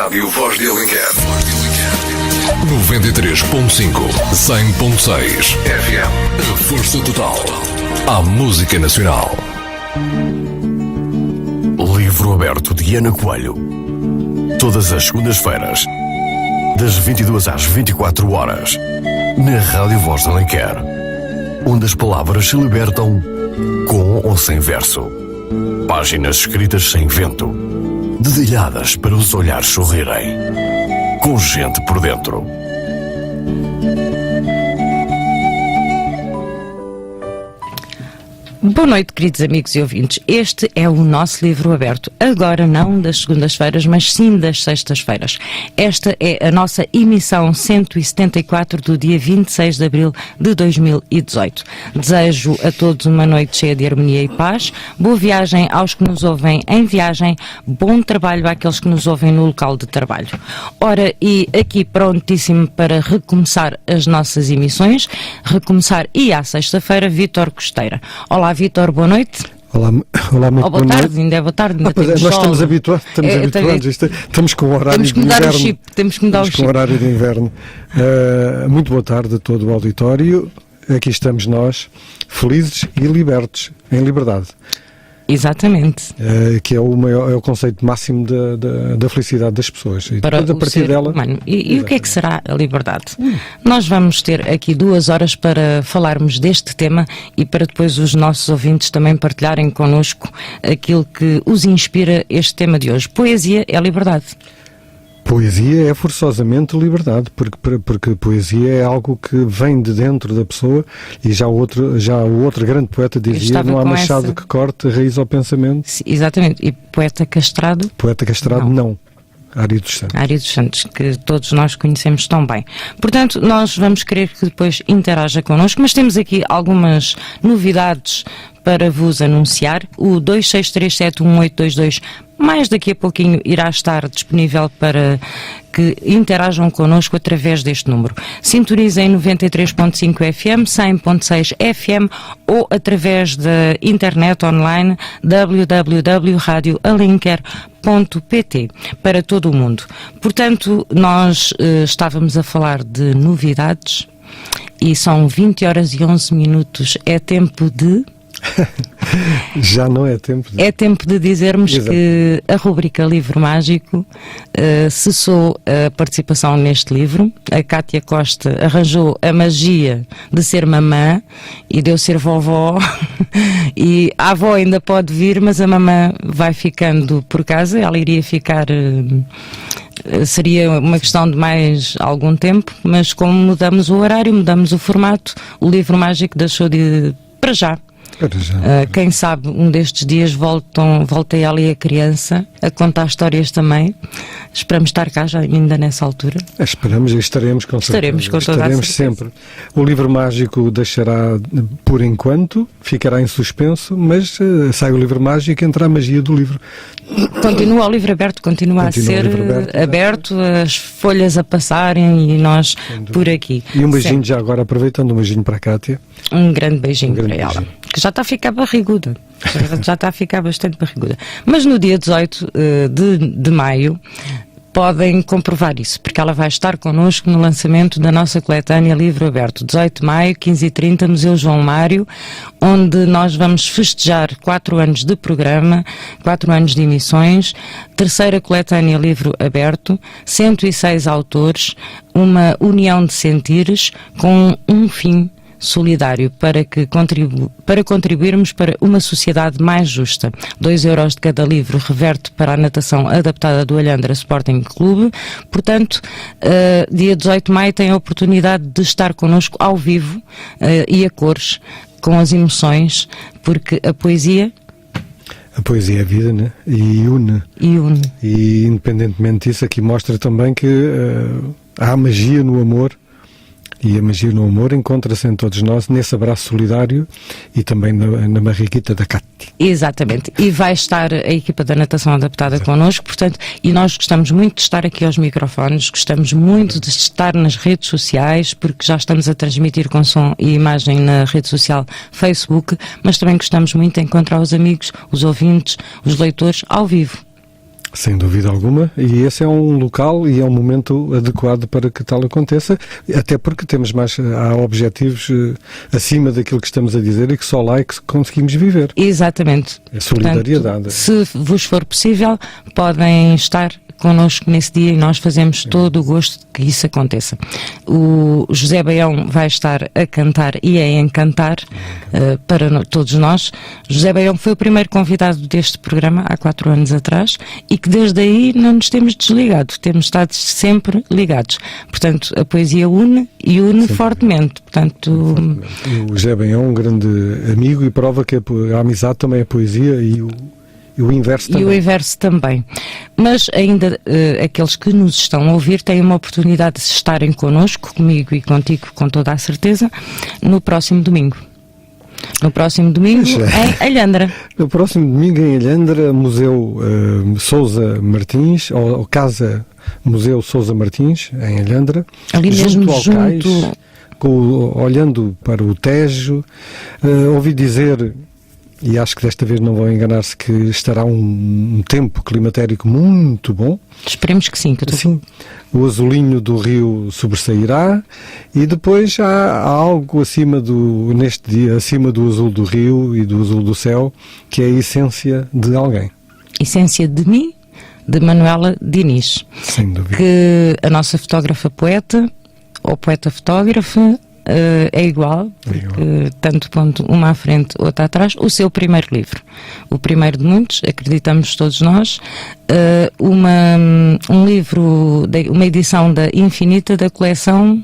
Rádio Voz de Alenquer. 93.5, 100.6 FM. A força total à música nacional. Livro aberto de Ana Coelho. Todas as segundas-feiras, das 22 às 24 horas, na Rádio Voz de Alenquer, onde as palavras se libertam com ou sem verso. Páginas escritas sem vento, dedilhadas para os olhares sorrirem, com gente por dentro. Boa noite, queridos amigos e ouvintes. Este é o nosso livro aberto. Agora não das segundas-feiras, mas sim das sextas-feiras. Esta é a nossa emissão 174 do dia 26 de abril de 2018. Desejo a todos uma noite cheia de harmonia e paz. Boa viagem aos que nos ouvem em viagem. Bom trabalho àqueles que nos ouvem no local de trabalho. Ora, e aqui prontíssimo para recomeçar as nossas emissões. Recomeçar e à sexta-feira, Vítor Costeira. Olá, Vítor, boa noite. Olá, muito boa tarde, ainda é boa tarde. Ainda nós estamos habituados, estamos com o horário de inverno. Temos que mudar o chip. Com o horário de inverno. Muito boa tarde a todo o auditório. Aqui estamos nós, felizes e libertos, em liberdade. Exatamente. Que é o conceito máximo da felicidade das pessoas. E para depois, a partir dela. E o que é que será a liberdade? Nós vamos ter aqui 2 horas para falarmos deste tema e para depois os nossos ouvintes também partilharem connosco aquilo que os inspira este tema de hoje. Poesia é liberdade. Poesia é forçosamente liberdade, porque poesia é algo que vem de dentro da pessoa, e já o outro grande poeta dizia: não há machado que corte a raiz ao pensamento. Exatamente. E poeta castrado? Poeta castrado não. Ário dos Santos. Ário dos Santos, que todos nós conhecemos tão bem. Portanto, nós vamos querer que depois interaja connosco, mas temos aqui algumas novidades para vos anunciar. O 263718822 mais daqui a pouquinho irá estar disponível para que interajam connosco através deste número. Sintonizem 93.5 FM, 100.6 FM ou através da internet online www.radioalenquer.pt para todo o mundo. Portanto, nós estávamos a falar de novidades e são 20 horas e 11 minutos. É tempo de... Já não é tempo de... É tempo de dizermos Exato. Que a rubrica Livro Mágico cessou a participação neste livro. A Cátia Costa arranjou a magia de ser mamã e de eu ser vovó e a avó ainda pode vir, mas a mamã vai ficando por casa. Ela iria ficar... seria uma questão de mais algum tempo, mas como mudamos o horário, mudamos o formato, o Livro Mágico deixou de... para já. Quem sabe um destes dias volta ela e a criança a contar histórias também. Esperamos estar cá já ainda nessa altura. Esperamos e estaremos com estaremos com toda a certeza. Sempre. O Livro Mágico deixará por enquanto, ficará em suspenso, mas sai o Livro Mágico e entra a magia do livro. Continua o livro aberto, continua a ser aberto, as folhas a passarem e nós por aqui. E um beijinho sempre. Já agora, aproveitando, um beijinho para a Cátia. Um grande beijinho para ela. Que já está a ficar barriguda. Já está a ficar bastante barriguda. Mas no dia 18 de maio podem comprovar isso, porque ela vai estar connosco no lançamento da nossa coletânea Livro Aberto, 18 de maio, 15h30, Museu João Mário, onde nós vamos festejar 4 anos de programa, 4 anos de emissões, terceira coletânea Livro Aberto, 106 autores, uma união de sentires com um fim solidário para contribuirmos para uma sociedade mais justa. 2 euros de cada livro reverte para a natação adaptada do Alhandra Sporting Clube. Portanto, dia 18 de maio tem a oportunidade de estar connosco ao vivo e a cores, com as emoções, porque a poesia... A poesia é vida, né? E une. E independentemente disso, aqui mostra também que há magia no amor. E a magia no amor encontra-se em todos nós nesse abraço solidário e também na barriguita da Cátia. Exatamente. E vai estar a equipa da natação adaptada connosco, portanto, e nós gostamos muito de estar aqui aos microfones, gostamos muito de estar nas redes sociais, porque já estamos a transmitir com som e imagem na rede social Facebook, mas também gostamos muito de encontrar os amigos, os ouvintes, os leitores ao vivo. Sem dúvida alguma, e esse é um local e é um momento adequado para que tal aconteça, até porque há objetivos acima daquilo que estamos a dizer e que só lá é que conseguimos viver. Exatamente. É solidariedade. Portanto, se vos for possível, podem estar connosco nesse dia e nós fazemos todo o gosto que isso aconteça. O José Baião vai estar a cantar e a encantar para todos nós. José Baião foi o primeiro convidado deste programa há 4 anos atrás e que desde aí não nos temos desligado, temos estado sempre ligados. Portanto, a poesia une e une fortemente. Portanto, o José Baião é um grande amigo e prova que a amizade também é poesia e o inverso também. E o inverso também. Mas ainda aqueles que nos estão a ouvir têm uma oportunidade de estarem connosco, comigo e contigo, com toda a certeza, no próximo domingo. No próximo domingo em Alhandra. No próximo domingo em Alhandra, Museu Sousa Martins, ou Casa Museu Sousa Martins, em Alhandra. Ali mesmo junto... olhando para o Tejo, ouvi dizer... E acho que desta vez não vão enganar-se que estará um tempo climatérico muito bom. Esperemos que sim. Sim. O azulinho do rio sobressairá e depois há algo neste dia, acima do azul do rio e do azul do céu, que é a essência de alguém. Essência de mim, de Manuela Diniz. Sem dúvida. Que a nossa fotógrafa poeta, ou poeta-fotógrafa, é igual, porque tanto ponto uma à frente, outra atrás. O seu primeiro livro, o primeiro de muitos, acreditamos todos nós, um livro, uma edição da Infinita da coleção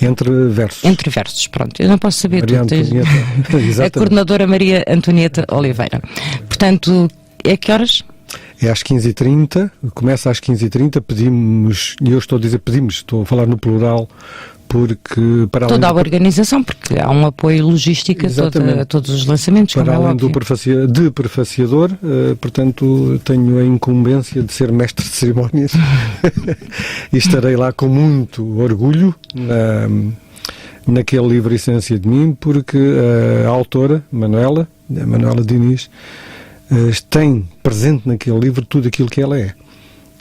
Entre Versos. Entre Versos, pronto, eu não posso saber Maria tudo. Antonieta. A coordenadora Maria Antonieta Oliveira. Portanto, é que horas? É às 15h30, começa às 15h30, estou a falar no plural, porque para toda a organização, porque há um apoio logístico a todos os lançamentos. Para além de prefaciador, portanto, tenho a incumbência de ser mestre de cerimónias e estarei lá com muito orgulho naquele livro Essência de Mim, porque a autora, Manuela Diniz, tem presente naquele livro tudo aquilo que ela é.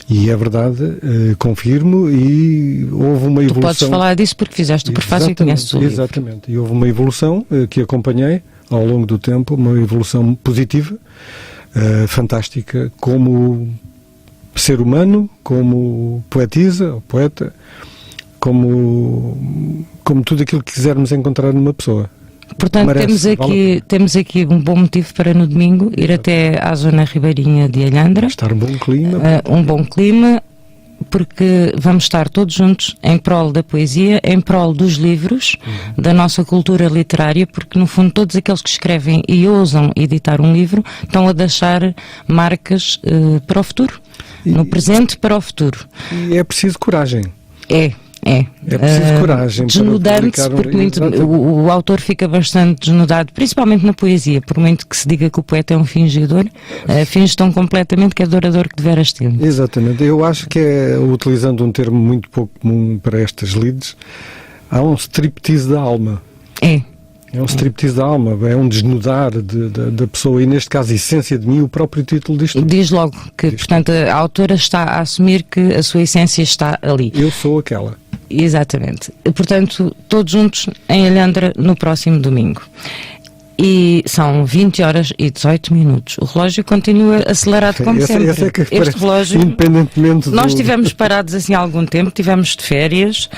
E é verdade, confirmo, e houve uma evolução. Tu podes falar disso porque fizeste o prefácio e conheces o livro. Exatamente, e houve uma evolução que acompanhei ao longo do tempo, uma evolução positiva, fantástica, como ser humano, como poetisa, ou poeta, como tudo aquilo que quisermos encontrar numa pessoa. Portanto, temos aqui um bom motivo para no domingo ir até à zona ribeirinha de Alhandra. Estar um bom clima. Um bom clima, porque vamos estar todos juntos em prol da poesia, em prol dos livros, da nossa cultura literária, porque no fundo todos aqueles que escrevem e ousam editar um livro estão a deixar marcas para o futuro, no presente para o futuro. E é preciso coragem. É preciso coragem. Desnudante-se, porque o autor fica bastante desnudado, principalmente na poesia, por muito que se diga que o poeta é um fingidor, finge tão completamente que é adorador que deveras ter. Exatamente. Eu acho que utilizando um termo muito pouco comum para estas lides, há um striptease da alma. É um striptease da alma, é um desnudar da pessoa, e neste caso, a essência de mim, o próprio título disto. Diz logo que, portanto, a autora está a assumir que a sua essência está ali. Eu sou aquela. Exatamente. Portanto, todos juntos em Alhandra no próximo domingo. E são 20h18. O relógio continua acelerado como sempre. Este relógio, independentemente nós estivemos parados assim há algum tempo, tivemos de férias,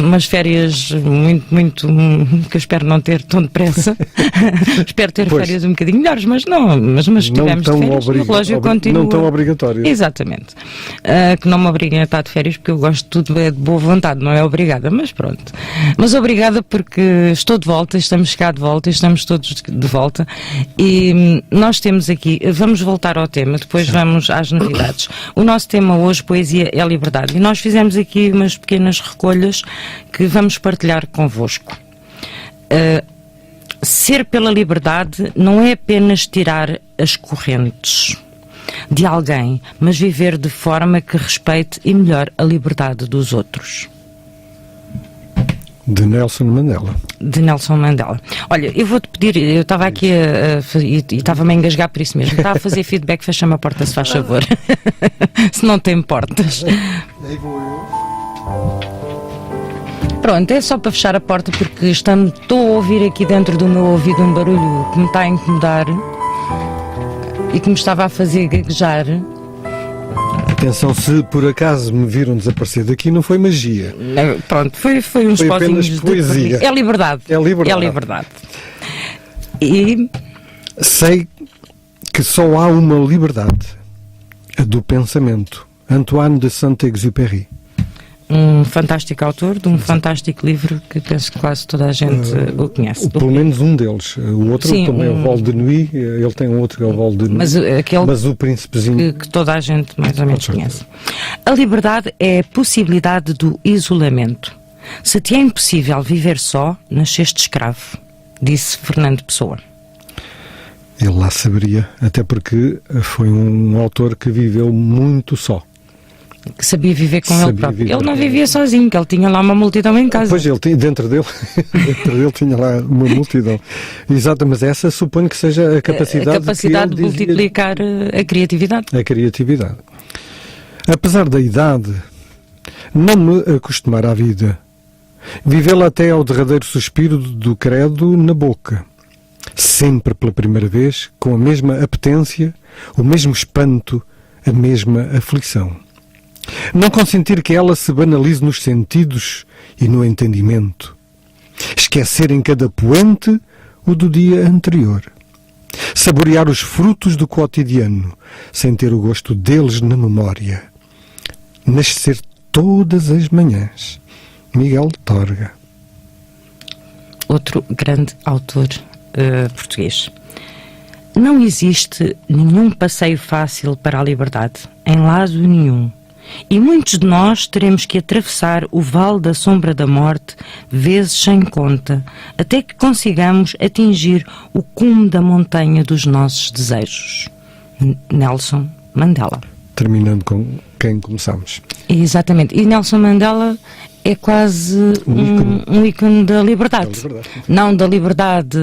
umas férias muito, que eu espero não ter tão depressa. Espero ter férias um bocadinho melhores, mas estivemos de férias. O relógio continua. Não tão obrigatório. Exatamente. Que não me obriguem a estar de férias, porque eu gosto de tudo de boa vontade, não é obrigada, mas pronto. Mas obrigada porque estou de volta, estamos cá de volta, estamos todos de volta, e nós temos aqui, vamos voltar ao tema, depois vamos às novidades. O nosso tema hoje, poesia é liberdade, e nós fizemos aqui umas pequenas recolhas que vamos partilhar convosco. Ser pela liberdade não é apenas tirar as correntes de alguém, mas viver de forma que respeite e melhore a liberdade dos outros. De Nelson Mandela. De Nelson Mandela. Olha, eu vou-te pedir, eu estava aqui e estava-me a engasgar por isso mesmo. Estava a fazer feedback, fecha-me a porta, se faz favor. Se não tem portas. Aí vou eu. Pronto, é só para fechar a porta porque estou a ouvir aqui dentro do meu ouvido um barulho que me está a incomodar e que me estava a fazer gaguejar. Atenção, se por acaso me viram desaparecer daqui, não foi magia. Pronto, foi uns Foi apenas pozinhos poesia. É liberdade. É liberdade. É liberdade. E sei que só há uma liberdade, a do pensamento. Antoine de Saint-Exupéry. um fantástico autor de um fantástico livro que penso que quase toda a gente o conhece. Pelo menos um deles. O outro também é o Vol de Nuit. Ele tem um outro que é o Vol de Nuit. Mas o Príncipezinho que toda a gente mais ou menos conhece. A liberdade é a possibilidade do isolamento. Se te é impossível viver só, nasceste escravo, disse Fernando Pessoa. Ele lá saberia, até porque foi um autor que viveu muito só. Que sabia viver com ele próprio. Ele não vivia sozinho, que ele tinha lá uma multidão em casa. Pois, ele tinha, dentro dele tinha lá uma multidão. Exato, mas essa suponho que seja a capacidade de multiplicar a criatividade. A criatividade. Apesar da idade, não me acostumar à vida. Vivê-la até ao derradeiro suspiro do credo na boca. Sempre pela primeira vez, com a mesma apetência, o mesmo espanto, a mesma aflição. Não consentir que ela se banalize nos sentidos e no entendimento. Esquecer em cada poente o do dia anterior. Saborear os frutos do cotidiano, sem ter o gosto deles na memória. Nascer todas as manhãs. Miguel Torga. Outro grande autor português. Não existe nenhum passeio fácil para a liberdade, em lado nenhum. E muitos de nós teremos que atravessar o vale da sombra da morte, vezes sem conta, até que consigamos atingir o cume da montanha dos nossos desejos. Nelson Mandela. Terminando com quem começamos. Exatamente. E Nelson Mandela é quase um ícone da liberdade. Não da liberdade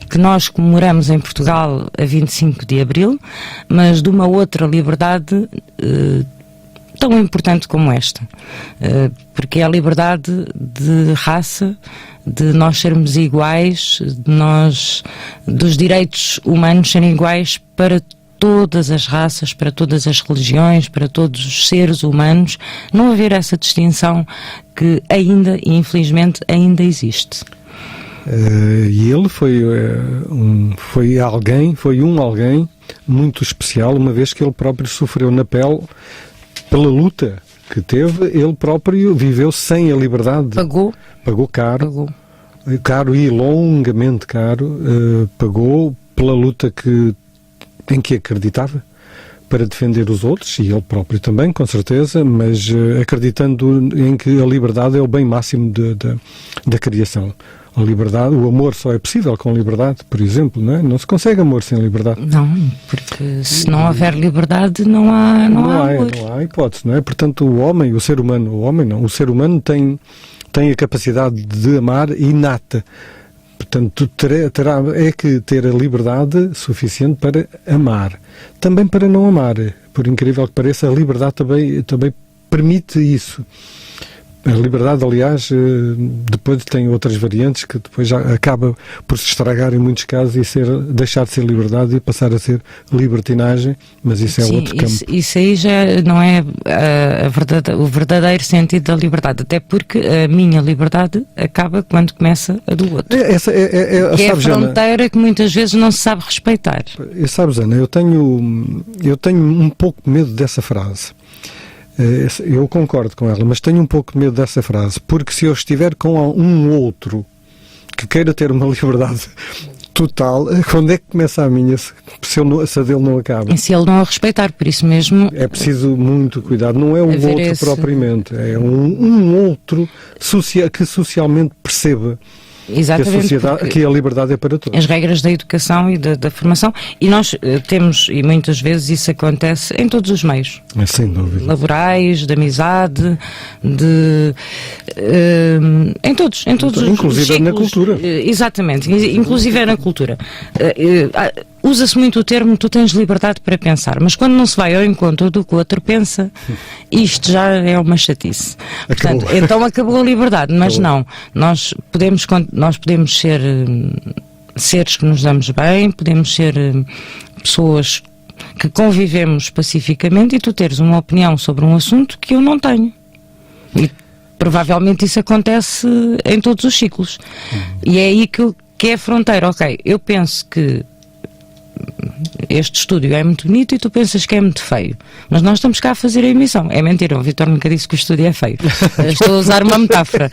que nós comemoramos em Portugal a 25 de Abril, mas de uma outra liberdade tão importante como esta, porque é a liberdade de raça, de nós sermos iguais, dos direitos humanos serem iguais para todas as raças, para todas as religiões, para todos os seres humanos, não haver essa distinção que ainda, e infelizmente, ainda existe. E ele foi um alguém muito especial, uma vez que ele próprio sofreu na pele pela luta que teve. Ele próprio viveu sem a liberdade. Pagou caro. Caro e longamente caro. Pagou pela luta em que acreditava para defender os outros, e ele próprio também, com certeza, mas acreditando em que a liberdade é o bem máximo da criação. A liberdade, o amor só é possível com liberdade, por exemplo, não é? Não se consegue amor sem liberdade. Não, porque se não houver liberdade não há amor. Não há hipótese, não é? Portanto, o ser humano tem a capacidade de amar inata. Portanto, terá que ter a liberdade suficiente para amar. Também para não amar. Por incrível que pareça, a liberdade também permite isso. A liberdade, aliás, depois tem outras variantes que depois já acaba por se estragar em muitos casos e deixar de ser liberdade e passar a ser libertinagem, mas isso é outro campo. Isso aí já não é o verdadeiro sentido da liberdade, até porque a minha liberdade acaba quando começa a do outro. Que é a fronteira que muitas vezes não se sabe respeitar. Sabes, Ana, eu tenho um pouco de medo dessa frase. Eu concordo com ela, mas tenho um pouco de medo dessa frase, porque se eu estiver com um outro que queira ter uma liberdade total, quando é que começa a minha, se a dele não acaba? E se ele não a respeitar, por isso mesmo... É preciso muito cuidado, não é o outro propriamente, é um outro que socialmente perceba Exatamente, que a liberdade é para todos. As regras da educação e da formação, e nós temos, e muitas vezes isso acontece em todos os meios. Sem dúvida. Laborais, de amizade, em todos inclusive os ciclos, na cultura. Exatamente, inclusive na cultura. Usa-se muito o termo tu tens liberdade para pensar, mas quando não se vai ao encontro do que o outro pensa, isto já é uma chatice. Portanto, então acabou a liberdade, mas não. Nós podemos ser seres que nos damos bem, podemos ser pessoas que convivemos pacificamente e tu teres uma opinião sobre um assunto que eu não tenho. E provavelmente isso acontece em todos os ciclos. E é aí que é a fronteira. Ok, eu penso que este estúdio é muito bonito e tu pensas que é muito feio, mas nós estamos cá a fazer a emissão. É mentira, o Vítor nunca disse que o estúdio é feio. Estou a usar uma metáfora.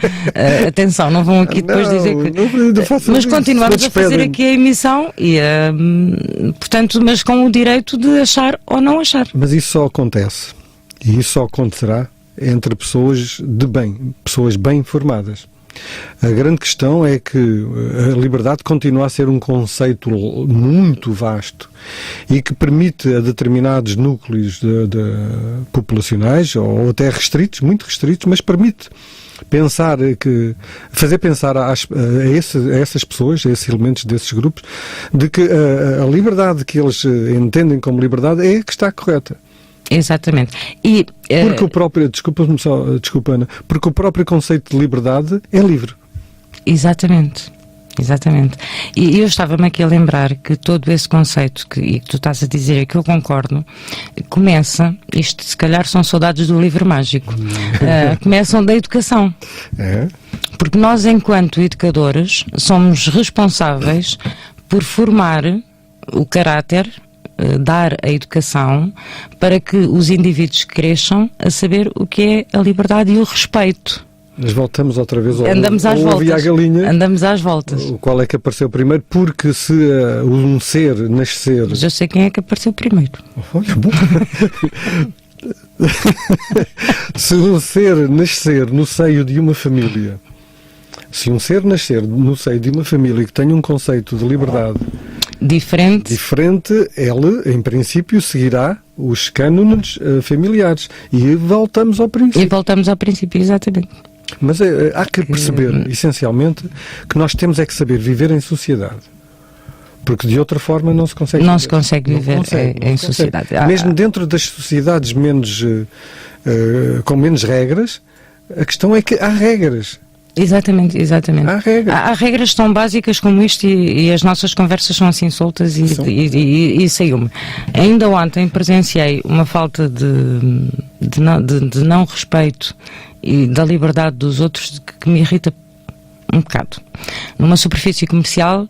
Atenção, não vão aqui depois dizer que... Mas continuamos a fazer aqui a emissão e, portanto, mas com o direito de achar ou não achar. Mas isso só acontece, e isso só acontecerá entre pessoas de bem, pessoas bem informadas. A grande questão é que a liberdade continua a ser um conceito muito vasto e que permite a determinados núcleos populacionais, ou até restritos, muito restritos, mas permite fazer pensar a essas pessoas, a esses elementos desses grupos, de que a liberdade que eles entendem como liberdade é a que está correta. Exatamente. Porque o próprio, desculpa Ana, porque o próprio conceito de liberdade é livre. Exatamente. E eu estava-me aqui a lembrar que todo esse conceito que tu estás a dizer e que eu concordo, começa, isto se calhar são saudades do livro mágico, começam da educação. Porque nós, enquanto educadores, somos responsáveis por formar o caráter, dar a educação para que os indivíduos cresçam a saber o que é a liberdade e o respeito. Mas voltamos outra vez ao Andamos às voltas. O qual é que apareceu primeiro? Porque se um ser nascer... Mas eu sei quem é que apareceu primeiro. Olha, bom. Se um ser nascer no seio de uma família, se um ser nascer no seio de uma família que tenha um conceito de liberdade diferente, ele, em princípio, seguirá os cânones familiares. E voltamos ao princípio. Exatamente. Mas há que perceber, essencialmente, que nós temos é que saber viver em sociedade. Porque de outra forma não se consegue viver em sociedade. Mesmo dentro das sociedades com menos regras, a questão é que há regras. Exatamente. Há regras tão básicas como isto e as nossas conversas são assim soltas e saiu-me. Ainda ontem presenciei uma falta de não respeito e da liberdade dos outros que me irrita um bocado. Numa superfície comercial,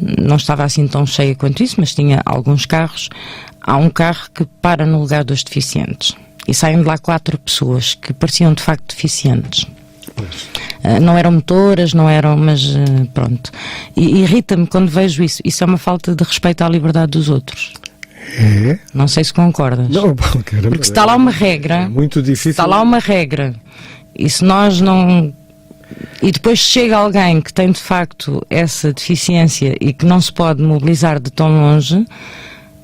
não estava assim tão cheia quanto isso, mas tinha alguns carros. Há um carro que para no lugar dos deficientes e saem de lá 4 pessoas que pareciam de facto deficientes. Não eram motoras, mas pronto. E irrita-me quando vejo isso. Isso é uma falta de respeito à liberdade dos outros. É? Não sei se concordas. Não, caramba, porque está lá uma regra. É muito difícil. Está lá uma regra. E se nós não... E depois chega alguém que tem de facto essa deficiência e que não se pode mobilizar de tão longe,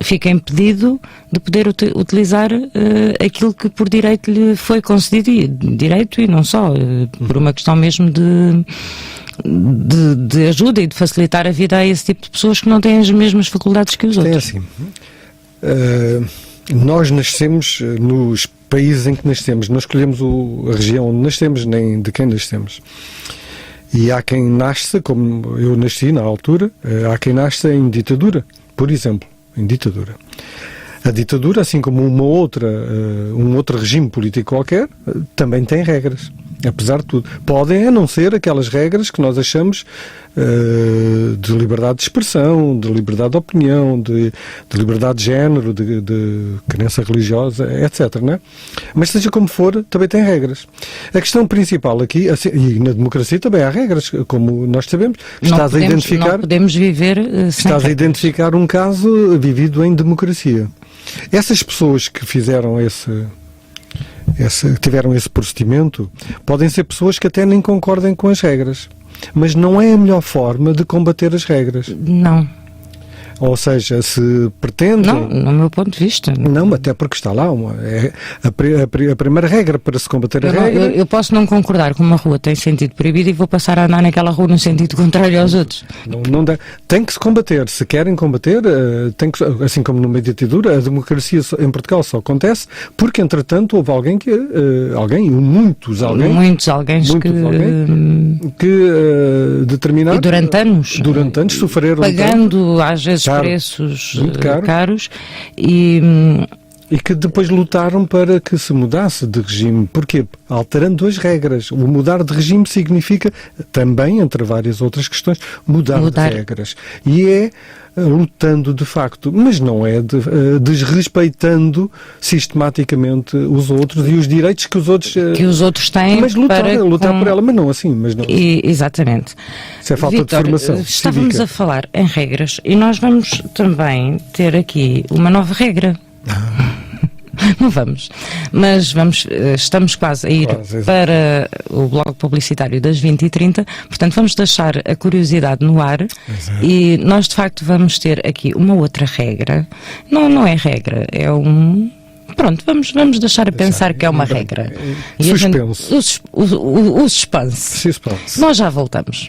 fica impedido de poder utilizar aquilo que por direito lhe foi concedido, direito e não só, por uma questão mesmo de ajuda e de facilitar a vida a esse tipo de pessoas que não têm as mesmas faculdades que os outros. É assim, nós nascemos nos países em que nascemos, não escolhemos a região onde nascemos, nem de quem nascemos. E há quem nasce, como eu nasci na altura, há quem nasce em ditadura, por exemplo. Em ditadura. A ditadura, assim como um outro regime político qualquer, também tem regras, apesar de tudo. Podem não ser aquelas regras que nós achamos de liberdade de expressão, de liberdade de opinião, de liberdade de género, de crença religiosa, etc. Não é? Mas seja como for, também tem regras. A questão principal aqui, assim, e na democracia também há regras, como nós sabemos. Não podemos viver sem Estás a identificar um caso vivido em democracia. Essas pessoas que fizeram tiveram esse procedimento, podem ser pessoas que até nem concordem com as regras. mas não é a melhor forma de combater as regras. Não. Ou seja, se pretende... Não, no meu ponto de vista. Não, até porque está lá a primeira regra para se combater a regra... Eu posso não concordar que uma rua tem sentido proibido e vou passar a andar naquela rua no sentido contrário aos outros. Não dá. Tem que se combater. Se querem combater, tem que, assim como numa ditadura, a democracia em Portugal só acontece porque, entretanto, houve alguém que... Muitos determinados... Durante anos sofreram... Pagando, às vezes, preços caros e que depois lutaram para que se mudasse de regime. Porquê? Alterando as regras. O mudar de regime significa também, entre várias outras questões, mudar de regras. E é lutando de facto, mas não é desrespeitando sistematicamente os outros e os direitos que os outros têm, mas lutar por ela, mas não assim. Exatamente. Isso é falta de formação. Estávamos cívica. a falar em regras e nós vamos também ter aqui uma nova regra. Não vamos, mas estamos quase a ir para o bloco publicitário das 20h30, portanto vamos deixar a curiosidade no ar. Exato. E nós de facto vamos ter aqui uma outra regra, não é regra, é pronto, vamos deixar a pensar que é uma regra. Suspense. O suspense. Nós já voltamos.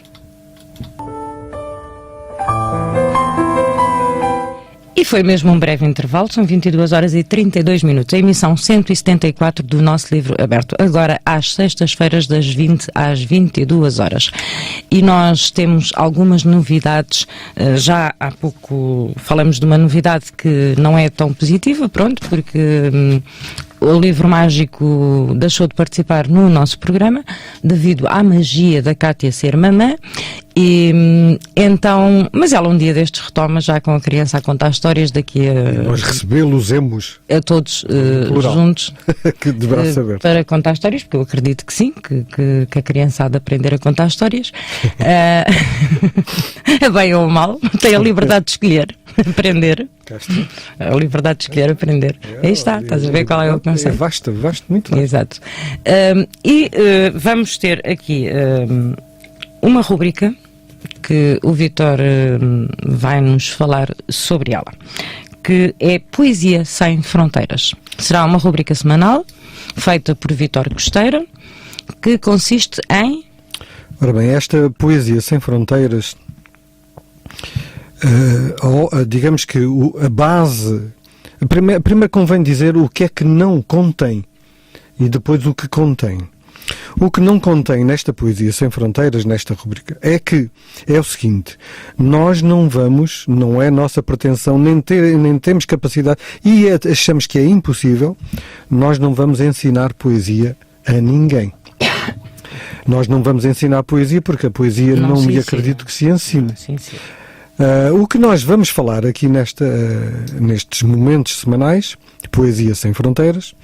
E foi mesmo um breve intervalo, são 22h32, a emissão 174 do nosso livro aberto, agora às sextas-feiras das 20 às 22h. E nós temos algumas novidades, já há pouco falamos de uma novidade que não é tão positiva, pronto, porque o Livro Mágico deixou de participar no nosso programa devido à magia da Cátia ser mamã. E então, mas ela um dia destes retoma já com a criança a contar histórias daqui a... Nós recebê-los-emos a todos juntos que deverá saber. Para contar histórias, porque eu acredito que sim, que a criança há de aprender a contar histórias. Bem ou mal, tem a liberdade de escolher aprender. A liberdade de escolher aprender. Aí está, estás a ver qual é o conceito. É vasto, muito vasto. Exato. Vamos ter aqui uma rubrica que o Vítor vai nos falar sobre ela, que é Poesia Sem Fronteiras. Será uma rubrica semanal feita por Vítor Costeira, que consiste em... Ora bem, esta Poesia Sem Fronteiras, digamos que a base... Primeiro convém dizer o que é que não contém e depois o que contém. O que não contém nesta Poesia Sem Fronteiras, nesta rubrica, é o seguinte: nós não é nossa pretensão, nem temos capacidade, e achamos que é impossível, nós não vamos ensinar poesia a ninguém. Nós não vamos ensinar poesia porque a poesia não me acredito que se ensine. O que nós vamos falar aqui nestes momentos semanais, Poesia Sem Fronteiras,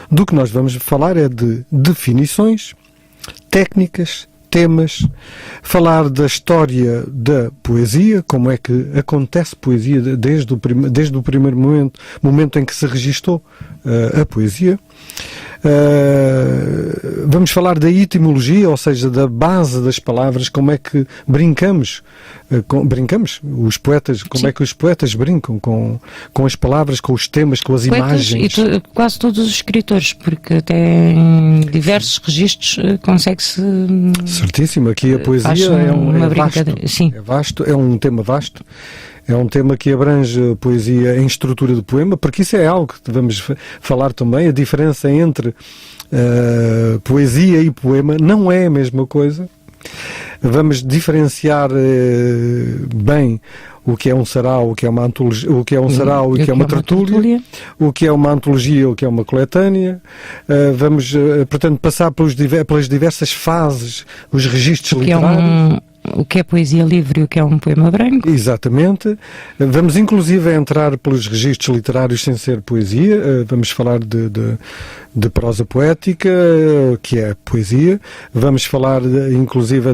do que nós vamos falar é de definições, técnicas, temas, falar da história da poesia, como é que acontece poesia desde o primeiro momento em que se registou a poesia. Vamos falar da etimologia, ou seja, da base das palavras, como é que brincamos, os poetas, como é que os poetas brincam com as palavras, com os temas, com as imagens. E quase todos os escritores, porque até em diversos registros consegue-se... Certíssimo, aqui a poesia é vasto, é um tema vasto. É um tema que abrange a poesia em estrutura de poema, porque isso é algo que vamos falar também. A diferença entre poesia e poema não é a mesma coisa. Vamos diferenciar bem o que é um sarau, o que é uma antologia, o que é um sarau e o que é uma tertúlia, o que é uma antologia, o que é uma coletânea. Vamos, portanto, passar pelas diversas fases, os registros literários. O que é poesia livre e o que é um poema branco. Exatamente. Vamos inclusive entrar pelos registros literários sem ser poesia. Vamos falar de prosa poética, que é poesia. Vamos falar inclusive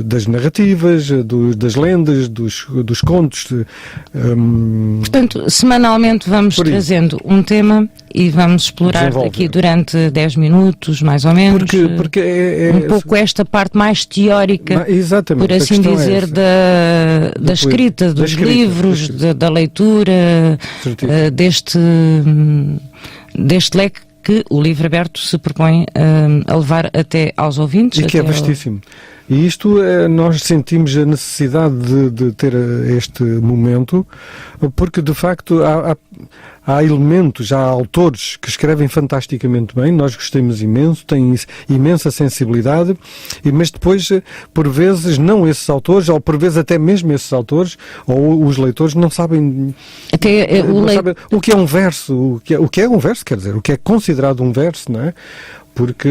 das narrativas, das lendas, dos contos. Portanto, semanalmente vamos trazendo um tema e vamos explorar aqui durante 10 minutos, mais ou menos, porque um pouco esta parte mais teórica, por assim dizer, da escrita, dos livros, da leitura, deste leque que o Livro Aberto se propõe a levar até aos ouvintes. E que é vastíssimo. E isto, nós sentimos a necessidade de ter este momento, porque de facto há elementos, há autores que escrevem fantasticamente bem, nós gostamos imenso, têm imensa sensibilidade, mas depois, por vezes, não esses autores, ou por vezes até mesmo esses autores, ou os leitores não sabem, sabem o que é um verso, o que é um verso, quer dizer, o que é considerado um verso, não é? Porque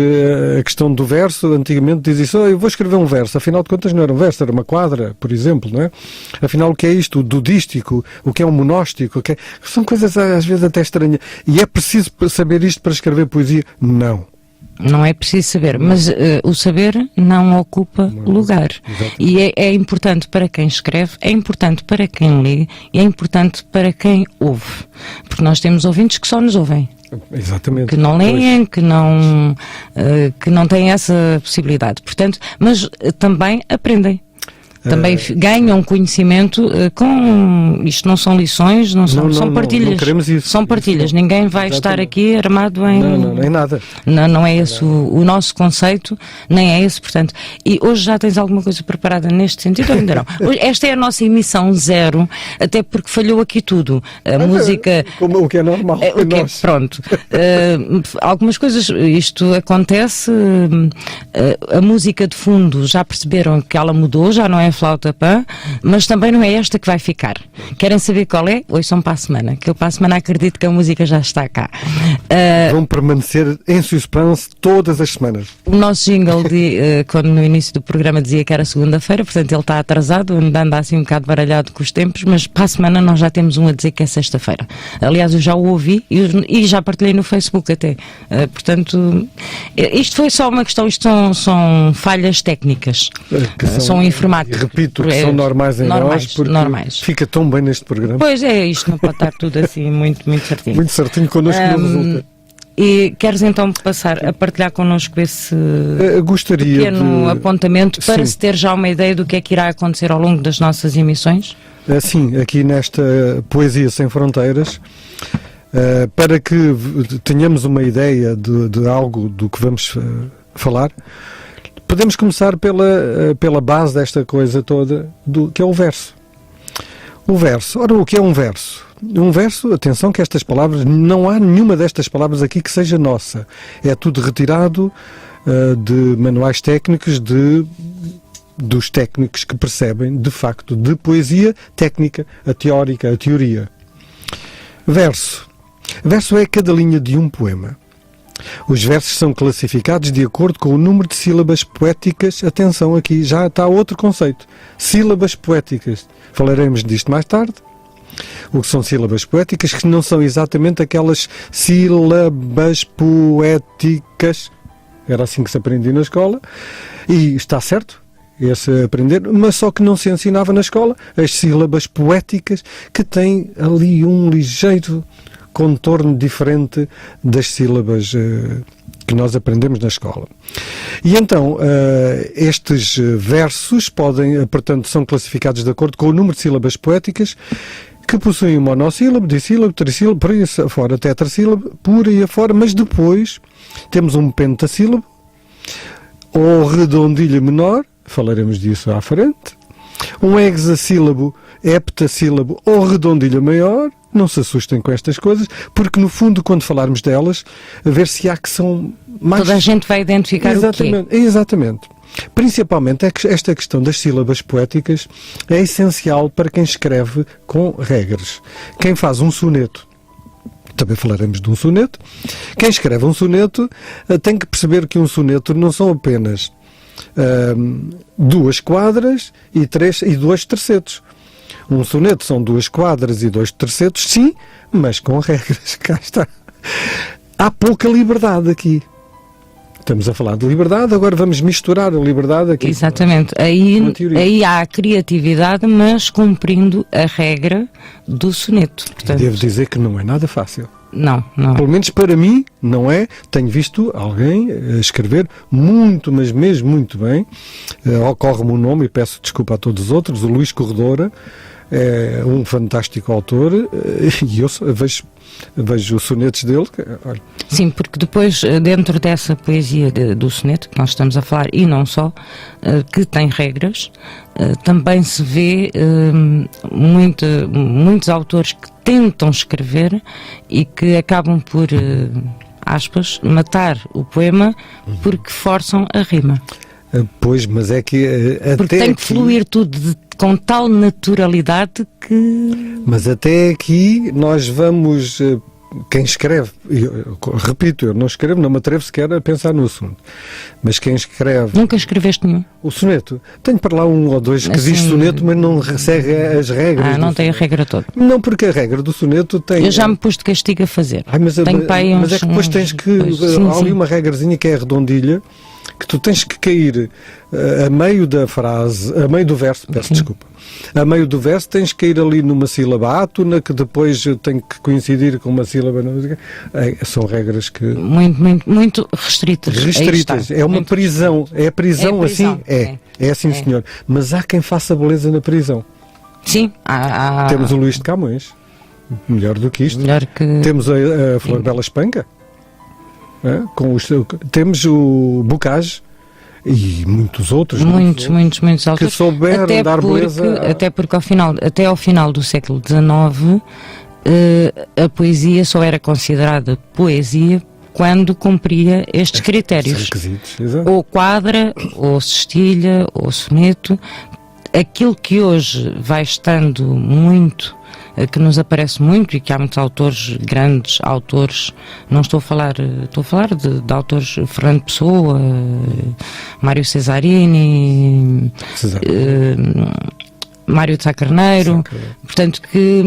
a questão do verso, antigamente dizia isso, eu vou escrever um verso, afinal de contas não era um verso, era uma quadra, por exemplo, não é? Afinal, o que é isto? O dudístico, o que é um monóstico, são coisas às vezes até estranhas. E é preciso saber isto para escrever poesia? Não. Não é preciso saber, mas o saber não ocupa lugar. Exatamente. E é importante para quem escreve, é importante para quem lê e é importante para quem ouve. Porque nós temos ouvintes que só nos ouvem. Exatamente. Que não leem, que não têm essa possibilidade. Portanto, mas também aprendem. Também ganham conhecimento com... Isto não são lições, são partilhas. Não queremos isso. São partilhas. Isso. Ninguém vai estar aqui armado em... Não, em nada. Não é esse o nosso conceito, nem é esse, portanto. E hoje já tens alguma coisa preparada neste sentido ou ainda não? Esta é a nossa emissão 0, até porque falhou aqui tudo. A música... O que é normal. Pronto. Algumas coisas, isto acontece, a música de fundo, já perceberam que ela mudou, já não é flauta pã, mas também não é esta que vai ficar. Querem saber qual é? Ouçam para a semana, que eu para a semana acredito que a música já está cá. Vão permanecer em suspense todas as semanas. O nosso jingle, quando no início do programa dizia que era segunda-feira, portanto ele está atrasado, anda assim um bocado baralhado com os tempos, mas para a semana nós já temos um a dizer que é sexta-feira. Aliás, eu já o ouvi e já partilhei no Facebook até. Portanto, isto foi só uma questão, isto são falhas técnicas, são informáticas. Repito, que são normais em nós, porque fica tão bem neste programa. Pois é, isto não pode estar tudo assim muito, muito certinho. Muito certinho, connosco não resulta. E queres então passar a partilhar connosco esse pequeno apontamento para se ter já uma ideia do que é que irá acontecer ao longo das nossas emissões? Sim, aqui nesta Poesia Sem Fronteiras, para que tenhamos uma ideia de algo do que vamos falar, podemos começar pela base desta coisa toda, que é o verso. O verso. Ora, o que é um verso? Um verso, atenção que estas palavras, não há nenhuma destas palavras aqui que seja nossa. É tudo retirado de manuais técnicos dos técnicos que percebem, de facto, de poesia técnica, a teórica, a teoria. Verso. Verso é cada linha de um poema. Os versos são classificados de acordo com o número de sílabas poéticas. Atenção, aqui já está outro conceito. Sílabas poéticas. Falaremos disto mais tarde. O que são sílabas poéticas, que não são exatamente aquelas sílabas poéticas. Era assim que se aprendia na escola. E está certo, esse aprender, mas só que não se ensinava na escola as sílabas poéticas, que têm ali um ligeiro contorno diferente das sílabas que nós aprendemos na escola. E então, estes versos portanto, são classificados de acordo com o número de sílabas poéticas, que possuem monossílabo, dissílabo, trissílabo, por aí afora, tetrassílabo, por aí afora, mas depois temos um pentassílabo, ou redondilha menor, falaremos disso à frente, um hexassílabo, heptassílabo ou redondilha maior. Não se assustem com estas coisas, porque no fundo, quando falarmos delas, a ver se há que são mais... Toda a gente vai identificar o quê? Exatamente. Principalmente esta questão das sílabas poéticas é essencial para quem escreve com regras. Quem faz um soneto, também falaremos de um soneto, quem escreve um soneto tem que perceber que um soneto não são apenas 2 quadras e 2 tercetos. Um soneto são 2 quadras e 2 tercetos, sim, mas com regras. Cá está. Há pouca liberdade aqui. Estamos a falar de liberdade, agora vamos misturar a liberdade aqui. Exatamente. Aí há a criatividade, mas cumprindo a regra do soneto. Portanto, devo dizer que não é nada fácil. Não. Pelo menos para mim, não é. Tenho visto alguém escrever muito, mas mesmo muito bem. Ocorre-me o nome, e peço desculpa a todos os outros, o Luís Corredora, é um fantástico autor, e eu vejo os sonetos dele. Olha. Sim, porque depois, dentro dessa poesia do soneto, que nós estamos a falar, e não só, que tem regras, também se vê muitos autores que tentam escrever e que acabam por, aspas, matar o poema porque forçam a rima. Pois, mas é que porque tem que fluir tudo com tal naturalidade que... Mas até aqui nós vamos... Quem escreve, repito, eu não escrevo, não me atrevo sequer a pensar no assunto, mas quem escreve... Nunca escreveste nenhum? O soneto. Tenho para lá um ou dois que diz soneto, mas não segue as regras. Não tem a regra toda. Não, porque a regra do soneto tem... Eu já me pus de castigo a fazer. Mas é que depois tens que... Há ali uma regrazinha que é redondilha, que tu tens que cair a meio da frase, a meio do verso, peço desculpa. A meio do verso tens que cair ali numa sílaba átona, que depois tem que coincidir com uma sílaba... São regras que... Muito restritas. Restritas. É uma prisão. É a prisão, assim? É assim, senhor. Mas há quem faça beleza na prisão. Sim. Temos o Luís de Camões. Melhor do que isto. Temos a Flor Bela Espanca. Temos o Bocage e muitos outros. Muitos autores. Que souberam dar beleza. Até porque até ao final do século XIX a poesia só era considerada poesia quando cumpria estes critérios. Ou quadra, ou cestilha, ou soneto. Aquilo que hoje vai estando muito, que nos aparece muito, e que há muitos autores, grandes autores, estou a falar de autores, Fernando Pessoa, Mário Cesarini, Mário de Sá Carneiro, portanto, que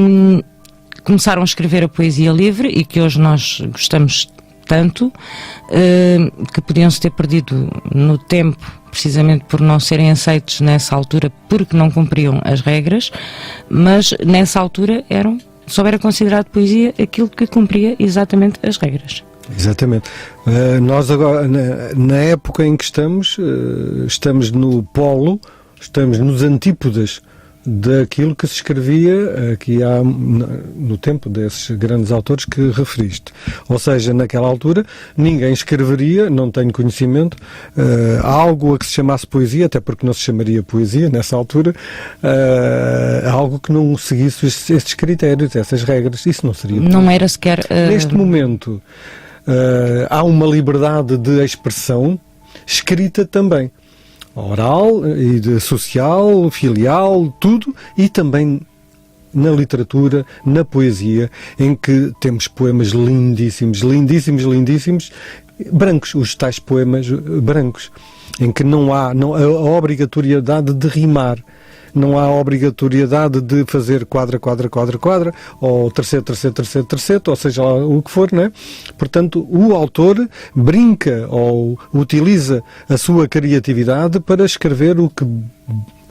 começaram a escrever a poesia livre e que hoje nós gostamos tanto, que podiam-se ter perdido no tempo, precisamente por não serem aceitos nessa altura, porque não cumpriam as regras, mas nessa altura só era considerado poesia aquilo que cumpria exatamente as regras. Exatamente. Nós agora, na época em que estamos no polo, estamos nos antípodas daquilo que se escrevia aqui no tempo desses grandes autores que referiste. Ou seja, naquela altura ninguém escreveria, não tenho conhecimento, algo a que se chamasse poesia, até porque não se chamaria poesia nessa altura, algo que não seguisse estes critérios, essas regras. Isso não seria poesia. Não era sequer... Neste momento há uma liberdade de expressão escrita também. Oral, e de social, filial, tudo, e também na literatura, na poesia, em que temos poemas lindíssimos, brancos, os tais poemas brancos, em que não há a obrigatoriedade de rimar. Não há a obrigatoriedade de fazer quadra, ou terceiro, ou seja lá o que for, não é? Portanto, o autor brinca ou utiliza a sua criatividade para escrever o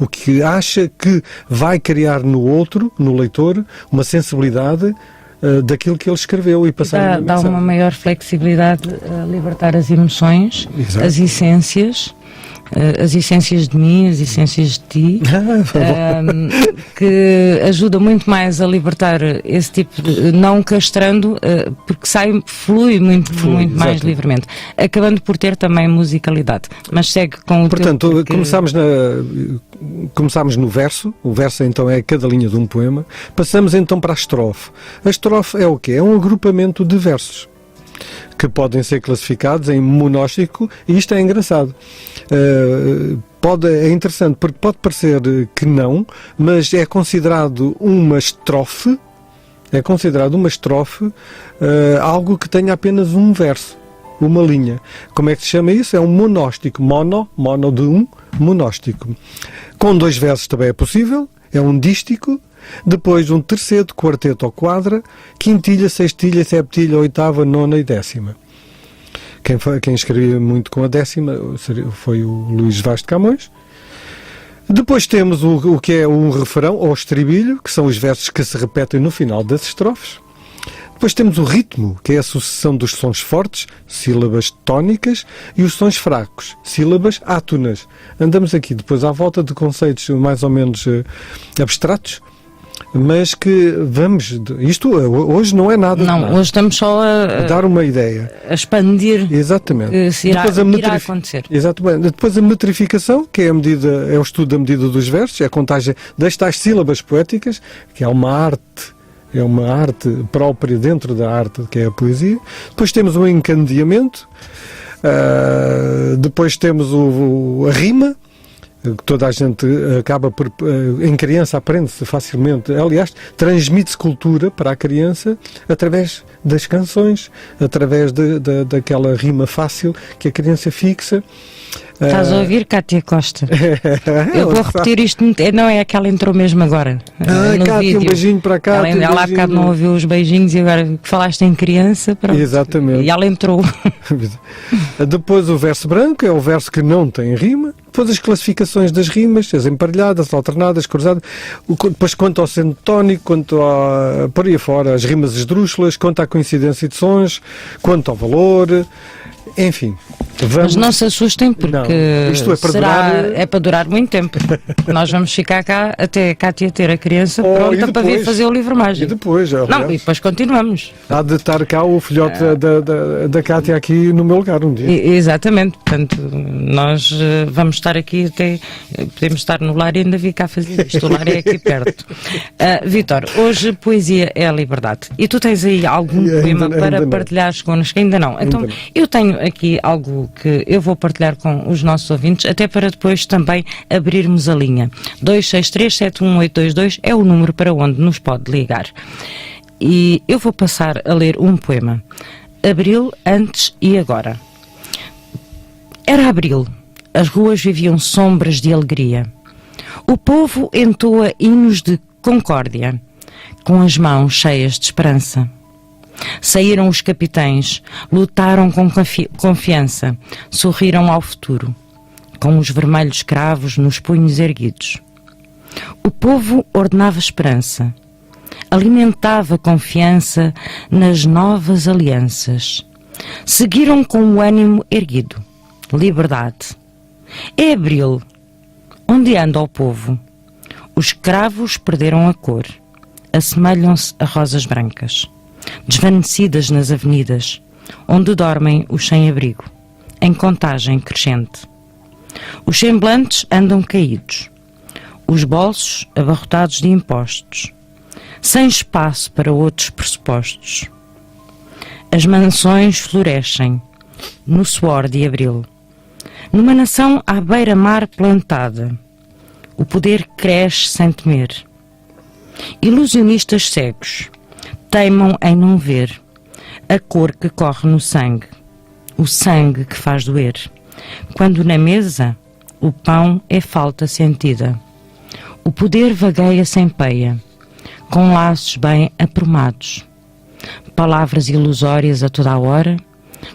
que acha que vai criar no outro, no leitor, uma sensibilidade daquilo que ele escreveu e passar dá uma maior flexibilidade a libertar as emoções, exato. As essências de mim, as essências de ti, que ajuda muito mais a libertar esse tipo de, não castrando, porque flui muito mais livremente, acabando por ter também musicalidade, mas segue com o Portanto, começámos no verso, o verso então é cada linha de um poema, passamos então para a estrofe. A estrofe é o quê? É um agrupamento de versos que podem ser classificados em monóstico, e isto é engraçado. É interessante, porque pode parecer que não, mas é considerado uma estrofe, algo que tenha apenas um verso, uma linha. Como é que se chama isso? É um monóstico. Mono de um, monóstico. Com 2 versos também é possível, é um dístico. Depois um terceto, quarteto ou quadra, quintilha, sextilha, septilha, oitava, nona e 10ª. Quem escrevia muito com a 10ª foi o Luís Vaz de Camões. Depois temos o que é um refrão ou estribilho, que são os versos que se repetem no final das estrofes. Depois temos o ritmo, que é a sucessão dos sons fortes, sílabas tónicas, e os sons fracos, sílabas átonas. Andamos aqui depois à volta de conceitos mais ou menos abstratos, mas que vamos... Isto hoje não é nada. Não, hoje estamos só a dar uma ideia. A expandir. Exatamente. Se irá acontecer. Exatamente. Depois a metrificação, que é o estudo da medida dos versos, é a contagem das tais sílabas poéticas, que é uma arte própria dentro da arte, que é a poesia. Depois temos o encadeamento, depois temos a rima, que toda a gente acaba por... Em criança aprende-se facilmente. Aliás, transmite-se cultura para a criança através das canções, através daquela rima fácil que a criança fixa. Estás a ouvir, Cátia Costa? Eu vou repetir isto, não é aquela entrou mesmo agora. No Cátia, vídeo. Um beijinho para cá. Ela há bocado não ouviu os beijinhos e agora que falaste em criança, pronto. Exatamente. E ela entrou. Depois o verso branco, é o verso que não tem rima. Depois as classificações das rimas, as emparelhadas, alternadas, cruzadas. Depois quanto ao acento tónico, quanto por aí fora, as rimas esdrúxulas, quanto à coincidência de sons, quanto ao valor... Enfim, mas não se assustem porque não, isto é para durar muito tempo. Nós vamos ficar cá até a Cátia ter a criança pronta para vir fazer o livro mágico. E depois, e depois continuamos. Há de estar cá o filhote da Cátia aqui no meu lugar um dia. Exatamente, portanto, nós vamos estar aqui até, podemos estar no lar e ainda vir cá fazer isto. O lar é aqui perto. Vítor, hoje poesia é a liberdade. E tu tens aí algum poema para partilhares connosco? Ainda não. Então, eu tenho aqui algo que eu vou partilhar com os nossos ouvintes, até para depois também abrirmos a linha. 263-71822 é o número para onde nos pode ligar. E eu vou passar a ler um poema. Abril, antes e agora. Era abril. As ruas viviam sombras de alegria. O povo entoa hinos de concórdia, com as mãos cheias de esperança. Saíram os capitães, lutaram com confiança, sorriram ao futuro, com os vermelhos cravos nos punhos erguidos. O povo ordenava esperança, alimentava confiança nas novas alianças. Seguiram com o ânimo erguido. Liberdade. É abril. Onde anda o povo? Os cravos perderam a cor. Assemelham-se a rosas brancas, desvanecidas nas avenidas, onde dormem os sem-abrigo, em contagem crescente. Os semblantes andam caídos, os bolsos abarrotados de impostos, sem espaço para outros pressupostos. As mansões florescem no suor de abril, numa nação à beira-mar plantada. O poder cresce sem temer. Ilusionistas cegos teimam em não ver a cor que corre no sangue, o sangue que faz doer, quando na mesa o pão é falta sentida. O poder vagueia sem peia, com laços bem aprumados, palavras ilusórias a toda a hora,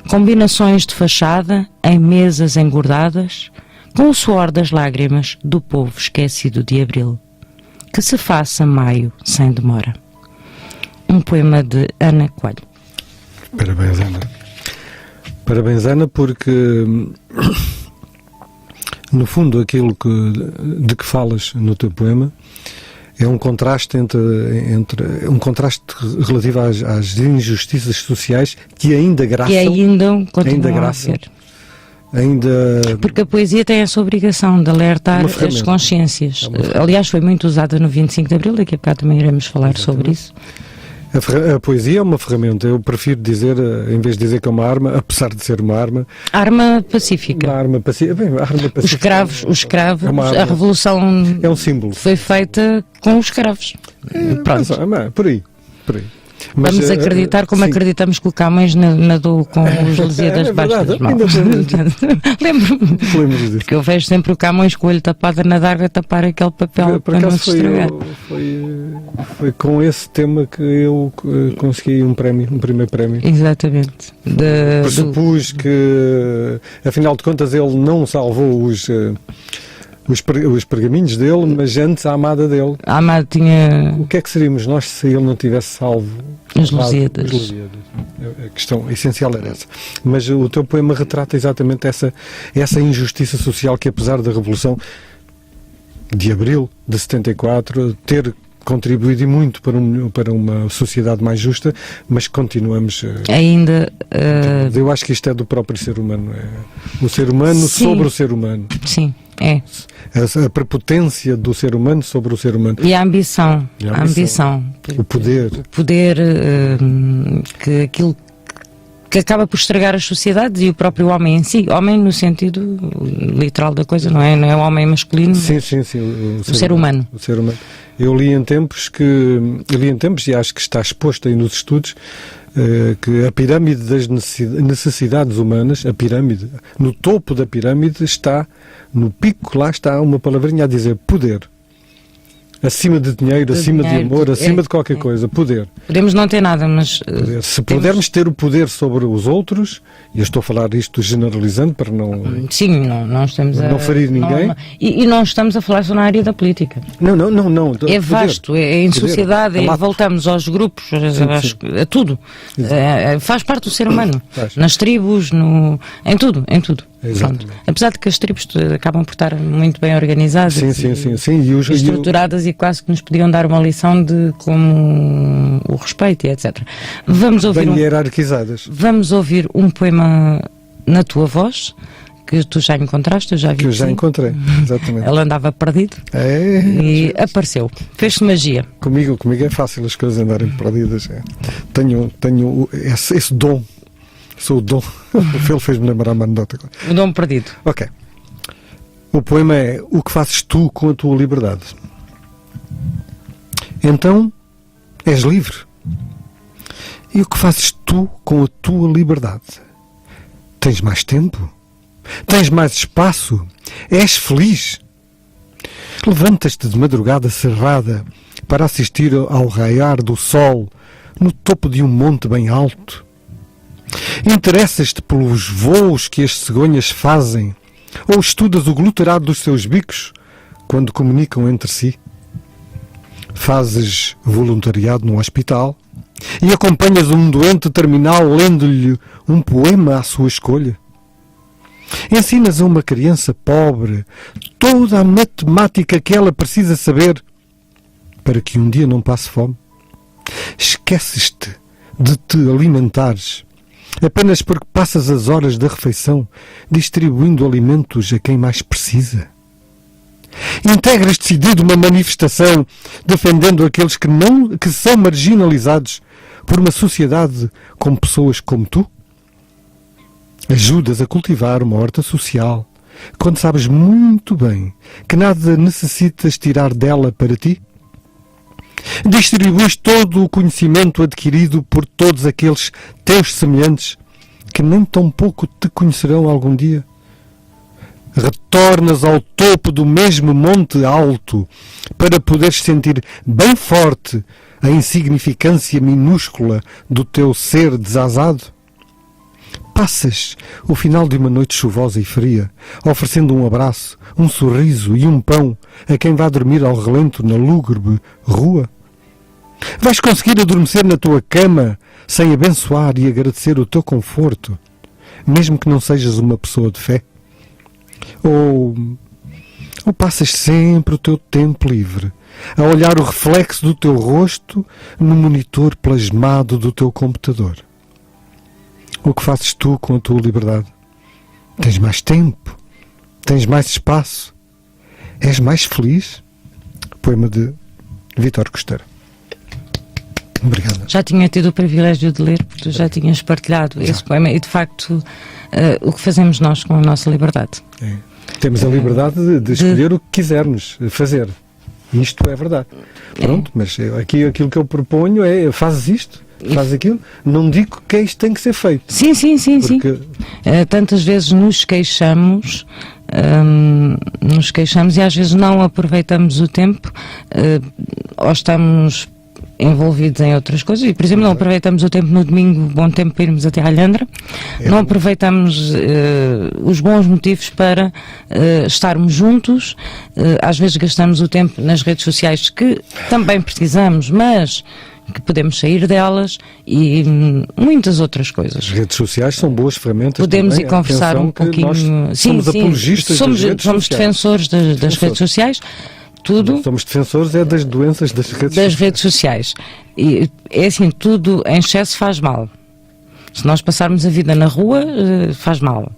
combinações de fachada em mesas engordadas, com o suor das lágrimas do povo esquecido de abril. Que se faça maio sem demora. Um poema de Ana Coelho. Parabéns, Ana. Parabéns, Ana, porque no fundo aquilo de que falas no teu poema é um contraste um contraste relativo às injustiças sociais que ainda graçam. Que ainda continuam a ser. Porque a poesia tem essa obrigação de alertar as consciências. Aliás, foi muito usada no 25 de Abril, daqui a bocado também iremos falar sobre isso. A poesia é uma ferramenta. Eu prefiro dizer, em vez de dizer que é uma arma, apesar de ser uma arma... Arma pacífica. Uma arma pacífica. Bem, arma pacífica. Os escravos, a revolução... É um símbolo. Foi feita com os escravos. Pronto. Por aí. Mas, vamos acreditar como sim. Acreditamos que o Camões nadou com os Lusíadas debaixo das mãos. Lembro-me que eu vejo sempre o Camões com o olho tapado na d'água a tapar aquele papel para não se estragar. Foi com esse tema que eu consegui um primeiro prémio. Exatamente. Pressupus que, afinal de contas, ele não salvou os pergaminhos dele, mas antes a amada dele. A amada tinha... O que é que seríamos nós se ele não tivesse salvo os Lusíadas? A questão essencial era essa. Mas o teu poema retrata exatamente essa injustiça social que, apesar da Revolução de Abril de 74, ter contribuído e muito para uma sociedade mais justa, mas continuamos... Ainda... Eu acho que isto é do próprio ser humano. O ser humano sobre o ser humano. Sim, é. A prepotência do ser humano sobre o ser humano. E a ambição. A ambição. O poder. O poder, que aquilo que acaba por estragar as sociedades e o próprio homem em si. Homem no sentido literal da coisa, não é o homem masculino. Sim. O ser humano. O ser humano. Eu li em tempos e acho que está exposto aí nos estudos, que a pirâmide das necessidades humanas, a pirâmide, no topo da pirâmide está, no pico, lá está uma palavrinha a dizer poder. Acima de dinheiro, acima de amor, acima de qualquer coisa, poder. Podemos não ter nada, mas... Poder. Se pudermos ter o poder sobre os outros, e eu estou a falar isto generalizando para não... Sim, não estamos a... Não ferir ninguém. E não estamos a falar só na área da política. Não. É vasto, é em sociedade, voltamos aos grupos, a tudo. Faz parte do ser humano. Nas tribos, em tudo. Apesar de que as tribos acabam por estar muito bem organizadas. Sim. Estruturadas e quase que nos podiam dar uma lição de como o respeito e etc. Vamos ouvir bem hierarquizadas. Vamos ouvir um poema na tua voz, que tu já encontraste, eu já vi. Que eu já encontrei, exatamente. Ele andava perdido e apareceu. Fez-se magia. Comigo é fácil as coisas andarem perdidas. Tenho esse dom. Sou o dom. Ele fez-me lembrar uma anedota. O dom perdido. Ok. O poema é: o que fazes tu com a tua liberdade? Então, és livre. E o que fazes tu com a tua liberdade? Tens mais tempo? Tens mais espaço? És feliz? Levantas-te de madrugada cerrada para assistir ao raiar do sol no topo de um monte bem alto? Interessas-te pelos voos que as cegonhas fazem? Ou estudas o glutarado dos seus bicos quando comunicam entre si? Fazes voluntariado no hospital e acompanhas um doente terminal lendo-lhe um poema à sua escolha? Ensinas a uma criança pobre toda a matemática que ela precisa saber para que um dia não passe fome? Esqueces-te de te alimentares apenas porque passas as horas da refeição distribuindo alimentos a quem mais precisa? Integras decidido uma manifestação defendendo aqueles que são marginalizados por uma sociedade com pessoas como tu? Ajudas a cultivar uma horta social quando sabes muito bem que nada necessitas tirar dela para ti? Distribuis todo o conhecimento adquirido por todos aqueles teus semelhantes que nem tão pouco te conhecerão algum dia? Retornas ao topo do mesmo monte alto para poderes sentir bem forte a insignificância minúscula do teu ser desazado? Passas o final de uma noite chuvosa e fria, oferecendo um abraço, um sorriso e um pão a quem vai dormir ao relento na lúgubre rua? Vais conseguir adormecer na tua cama sem abençoar e agradecer o teu conforto, mesmo que não sejas uma pessoa de fé? Ou passas sempre o teu tempo livre a olhar o reflexo do teu rosto no monitor plasmado do teu computador? O que fazes tu com a tua liberdade? Tens mais tempo? Tens mais espaço? És mais feliz? Poema de Vítor Costeiro. Obrigado. Já tinha tido o privilégio de ler, porque tu já tinhas partilhado esse poema e, de facto, o que fazemos nós com a nossa liberdade. Temos a liberdade de escolher o que quisermos fazer. Isto é verdade. Pronto, mas aqui aquilo que eu proponho é: fazes isto, fazes aquilo. Não digo que isto tem que ser feito. Sim. Porque... tantas vezes nos queixamos e às vezes não aproveitamos o tempo, ou estamos envolvidos em outras coisas e, por exemplo, não aproveitamos o tempo no domingo, bom tempo para irmos até Alhandra, não aproveitamos os bons motivos para estarmos juntos, às vezes gastamos o tempo nas redes sociais que também precisamos, mas que podemos sair delas e muitas outras coisas. As redes sociais são boas ferramentas. Podemos também. ir conversar um pouquinho. Somos apologistas das redes sociais. Somos defensores das redes sociais. Tudo. Somos defensores das doenças das redes sociais. E é assim, tudo em excesso faz mal. Se nós passarmos a vida na rua, faz mal.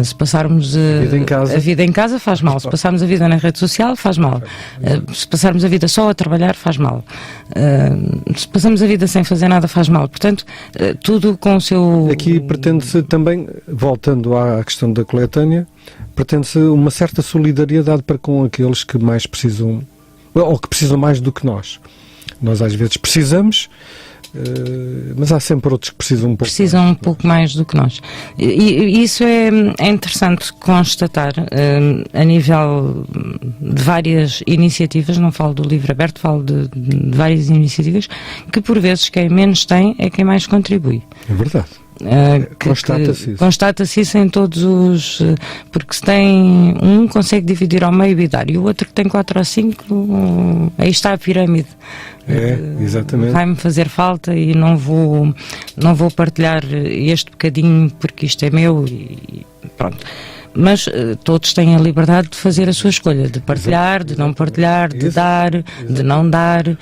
Se passarmos a vida em casa, faz mal. Se passarmos a vida na rede social, faz mal. Se passarmos a vida só a trabalhar, faz mal. Se passamos a vida sem fazer nada, faz mal. Portanto, tudo com o seu... Aqui pretende-se também, voltando à questão da coletânea, pretende-se uma certa solidariedade para com aqueles que mais precisam, ou que precisam mais do que nós. Nós às vezes precisamos, mas há sempre outros que precisam um pouco mais do que nós. E isso é interessante constatar a nível de várias iniciativas, não falo do livro aberto, falo de várias iniciativas, que por vezes quem menos tem é quem mais contribui. É verdade. Constata-se isso em todos os... Porque se tem consegue dividir ao meio e dar, e o outro que tem 4 ou 5, aí está a pirâmide. Exatamente. Vai-me fazer falta e não vou partilhar este bocadinho porque isto é meu e pronto. Mas todos têm a liberdade de fazer a sua escolha, de partilhar, de não partilhar, de dar, de não dar.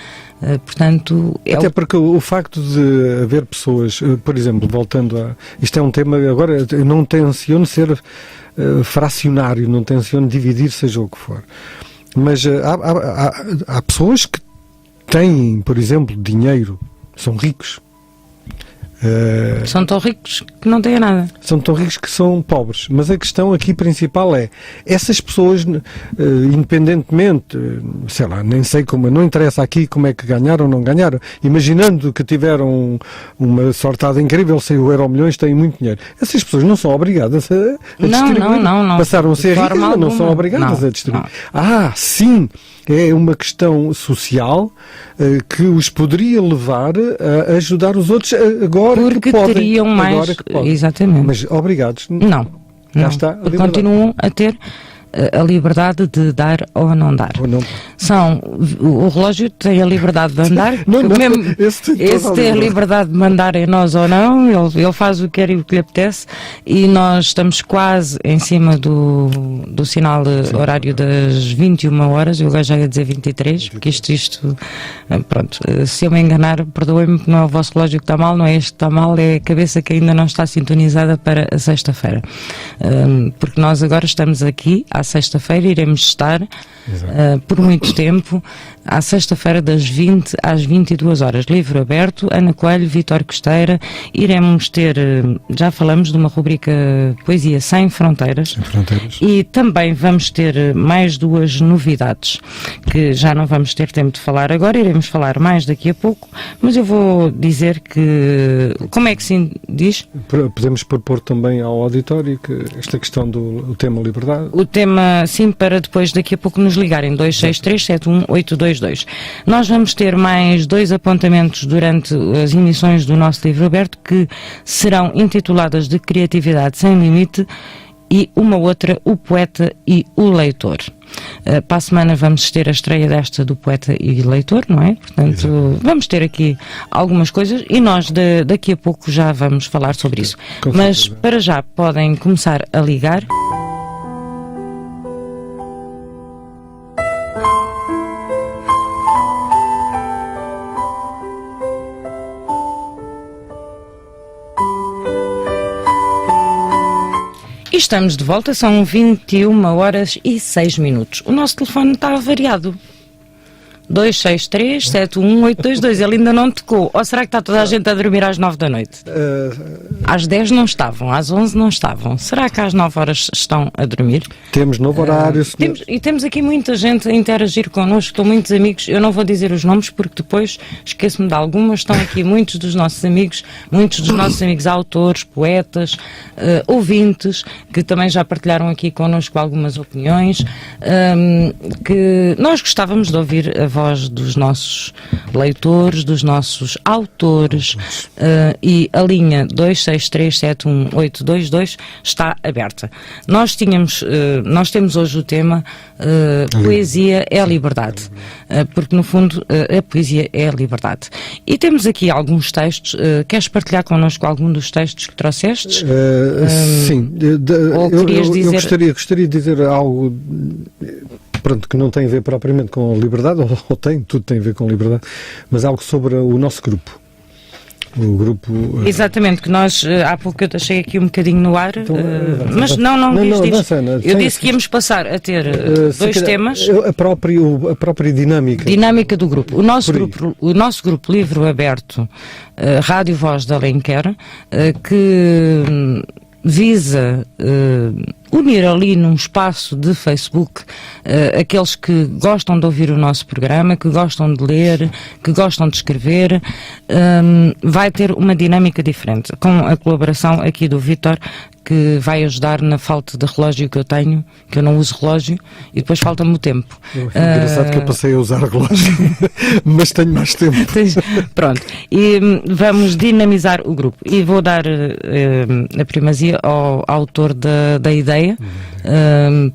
Portanto, até porque o facto de haver pessoas, por exemplo, voltando a... Isto é um tema, agora eu não tenciono ser fracionário, não tenciono dividir seja o que for. Mas há pessoas que têm, por exemplo, dinheiro, são ricos. São tão ricos que não têm nada. São tão ricos que são pobres. Mas a questão aqui principal é, essas pessoas, independentemente, sei lá, nem sei como, não interessa aqui como é que ganharam ou não ganharam, imaginando que tiveram uma sortada incrível, sem o Euromilhões, têm muito dinheiro. Essas pessoas não são obrigadas a distribuir. Não. Passaram a ser ricas, mas não são obrigadas a distribuir. Sim, é uma questão social que os poderia levar a ajudar os outros agora porque que podem. Teriam mais, agora que podem. Exatamente. Mas obrigados. Não. Está a continuam a ter a liberdade de dar ou não dar. O relógio tem a liberdade de andar, mesmo esse tem a liberdade de mandar em nós ou não, ele faz o que quer e o que lhe apetece, e nós estamos quase em cima do sinal horário das 21 horas, eu agora já ia dizer 23, porque isto, pronto, se eu me enganar, perdoem-me, não é o vosso relógio que está mal, não é este que está mal, é a cabeça que ainda não está sintonizada para a sexta-feira. Porque nós agora estamos aqui, à sexta-feira, iremos estar por muito tempo, à sexta-feira das 20 às 22 horas, livro aberto, Ana Coelho, Vítor Costeira, iremos ter, já falamos de uma rubrica Poesia Sem Fronteiras, e também vamos ter mais 2 novidades, que já não vamos ter tempo de falar agora, iremos falar mais daqui a pouco, mas eu vou dizer que, como é que se diz? Podemos propor também ao auditório que esta questão do tema liberdade. O tema, sim, para depois daqui a pouco nos ligarem, 263-71-822. Nós vamos ter mais 2 apontamentos durante as emissões do nosso livro aberto, que serão intituladas de Criatividade Sem Limite, e uma outra, O Poeta e o Leitor. Para a semana vamos ter a estreia desta do Poeta e Leitor, não é? Portanto, vamos ter aqui algumas coisas e nós daqui a pouco já vamos falar sobre isso. Mas para já podem começar a ligar. E estamos de volta, são 21 horas e 6 minutos. O nosso telefone está avariado. 263-71822, ele ainda não tocou. Ou será que está toda a gente a dormir às 9 da noite? Às 10 não estavam, às 11 não estavam. Será que às 9 horas estão a dormir? Temos novo horário. Temos aqui muita gente a interagir connosco, estão muitos amigos, eu não vou dizer os nomes porque depois esqueço-me de algumas, estão aqui muitos dos nossos amigos autores, poetas, ouvintes, que também já partilharam aqui connosco algumas opiniões, que nós gostávamos de ouvir a voz dos nossos leitores, dos nossos autores, e a linha 263718222 está aberta. Nós temos hoje o tema Poesia é a Liberdade, porque no fundo a poesia é a liberdade. E temos aqui alguns textos. Queres partilhar connosco algum dos textos que trouxestes? Sim. Eu gostaria de dizer algo, pronto, que não tem a ver propriamente com a liberdade, ou tem, tudo tem a ver com a liberdade, mas algo sobre o nosso grupo. O grupo... Exatamente, que nós, há pouco eu deixei aqui um bocadinho no ar, então, mas não, diz. Eu disse que íamos passar a ter dois temas. A própria dinâmica. Dinâmica do grupo. O nosso grupo Livro Aberto, Rádio Voz de Alenquer, que visa unir ali num espaço de Facebook aqueles que gostam de ouvir o nosso programa, que gostam de ler, que gostam de escrever. Vai ter uma dinâmica diferente, com a colaboração aqui do Vítor, que vai ajudar na falta de relógio que eu tenho, que eu não uso relógio, e depois falta-me o tempo. Engraçado que eu passei a usar relógio, mas tenho mais tempo. Pronto, e vamos dinamizar o grupo. E vou dar a primazia ao autor da ideia,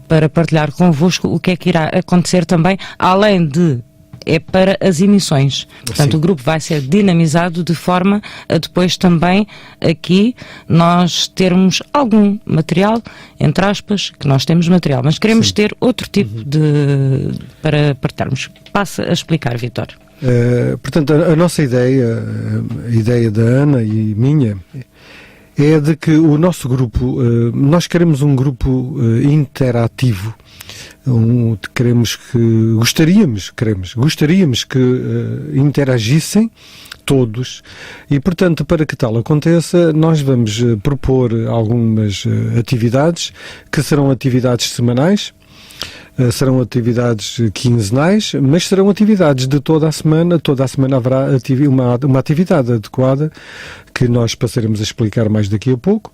para partilhar convosco o que é que irá acontecer também, além de... é para as emissões. Portanto, sim, o grupo vai ser dinamizado de forma a depois também aqui nós termos algum material, entre aspas, que nós temos material, mas queremos sim ter outro tipo para partilharmos. Passa a explicar, Vítor. Portanto, a nossa ideia, a ideia da Ana e minha, é de que o nosso grupo, nós queremos um grupo interativo. Gostaríamos que interagissem todos, e portanto, para que tal aconteça, nós vamos propor algumas atividades que serão atividades semanais, serão atividades quinzenais, mas serão atividades de toda a semana. Toda a semana haverá uma atividade adequada que nós passaremos a explicar mais daqui a pouco,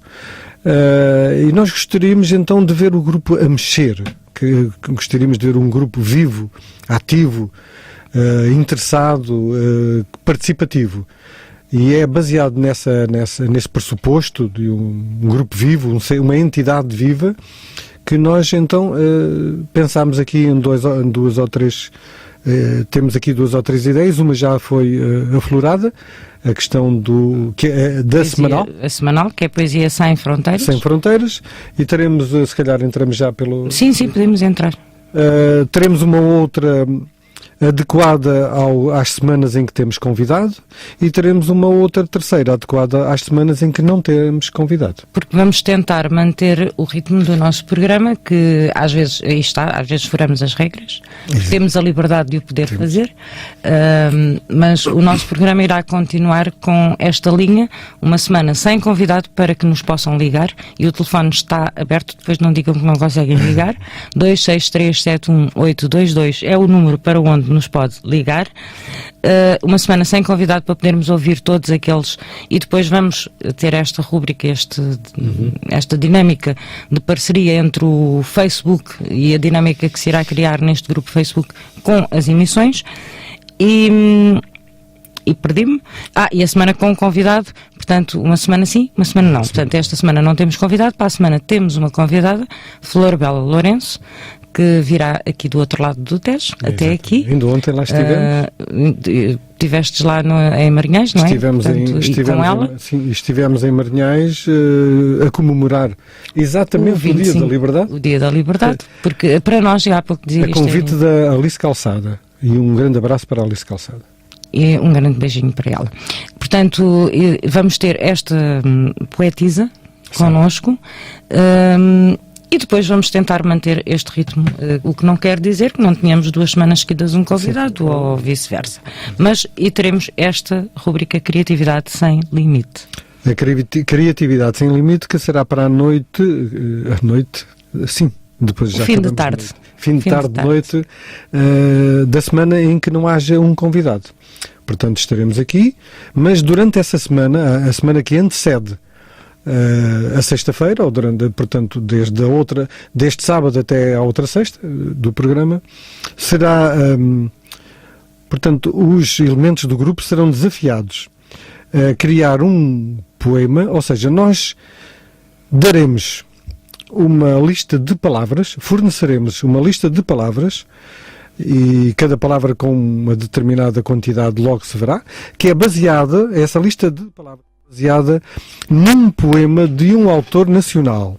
e nós gostaríamos então de ver o grupo a mexer, que gostaríamos de ver um grupo vivo, ativo, interessado, participativo. E é baseado nesse pressuposto de um grupo vivo, uma entidade viva, que nós então pensámos aqui em duas ou três, temos aqui 2 ou 3 ideias. Uma já foi aflorada, a questão da semanal. A semanal, que é Poesia Sem Fronteiras. Sem Fronteiras, e teremos, se calhar entramos já pelo... Sim, podemos entrar. Teremos uma outra adequada às semanas em que temos convidado, e teremos uma outra terceira adequada às semanas em que não temos convidado. Porque vamos tentar manter o ritmo do nosso programa, que às vezes, às vezes furamos as regras, temos a liberdade de o poder fazer, mas o nosso programa irá continuar com esta linha, uma semana sem convidado, para que nos possam ligar, e o telefone está aberto, depois não digam que não conseguem ligar. 263718222 é o número para onde nos pode ligar. Uma semana sem convidado, para podermos ouvir todos aqueles, e depois vamos ter esta rúbrica, esta dinâmica de parceria entre o Facebook e a dinâmica que se irá criar neste grupo Facebook com as emissões. E perdi-me. E a semana com o convidado, portanto, uma semana sim, uma semana não. Portanto, esta semana não temos convidado, para a semana temos uma convidada, Flor Bela Lourenço, que virá aqui do outro lado do Tejo, até aqui. Ainda ontem lá estivemos. Estivestes lá em Marinhais, não é? Estivemos com ela. Sim, estivemos em Marinhais a comemorar exatamente o Dia da Liberdade. O Dia da Liberdade, porque para nós, já há pouco dizia... A convite da Alice Calçada, e um grande abraço para a Alice Calçada. E um grande beijinho para ela. Portanto, vamos ter esta poetisa connosco, e depois vamos tentar manter este ritmo, o que não quer dizer que não tenhamos 2 semanas seguidas um convidado, ou vice-versa. Mas teremos esta rubrica Criatividade Sem Limite. A Criatividade Sem Limite, que será para a noite, sim, depois já fim de tarde. Fim de tarde, noite, da semana em que não haja um convidado. Portanto, estaremos aqui, mas durante essa semana, a semana que antecede a sexta-feira, ou portanto, deste sábado até à outra sexta do programa, será Portanto, os elementos do grupo serão desafiados a criar um poema, ou seja, nós daremos uma lista de palavras, forneceremos uma lista de palavras, e cada palavra com uma determinada quantidade logo se verá, que é baseada, essa lista de palavras baseada num poema de um autor nacional.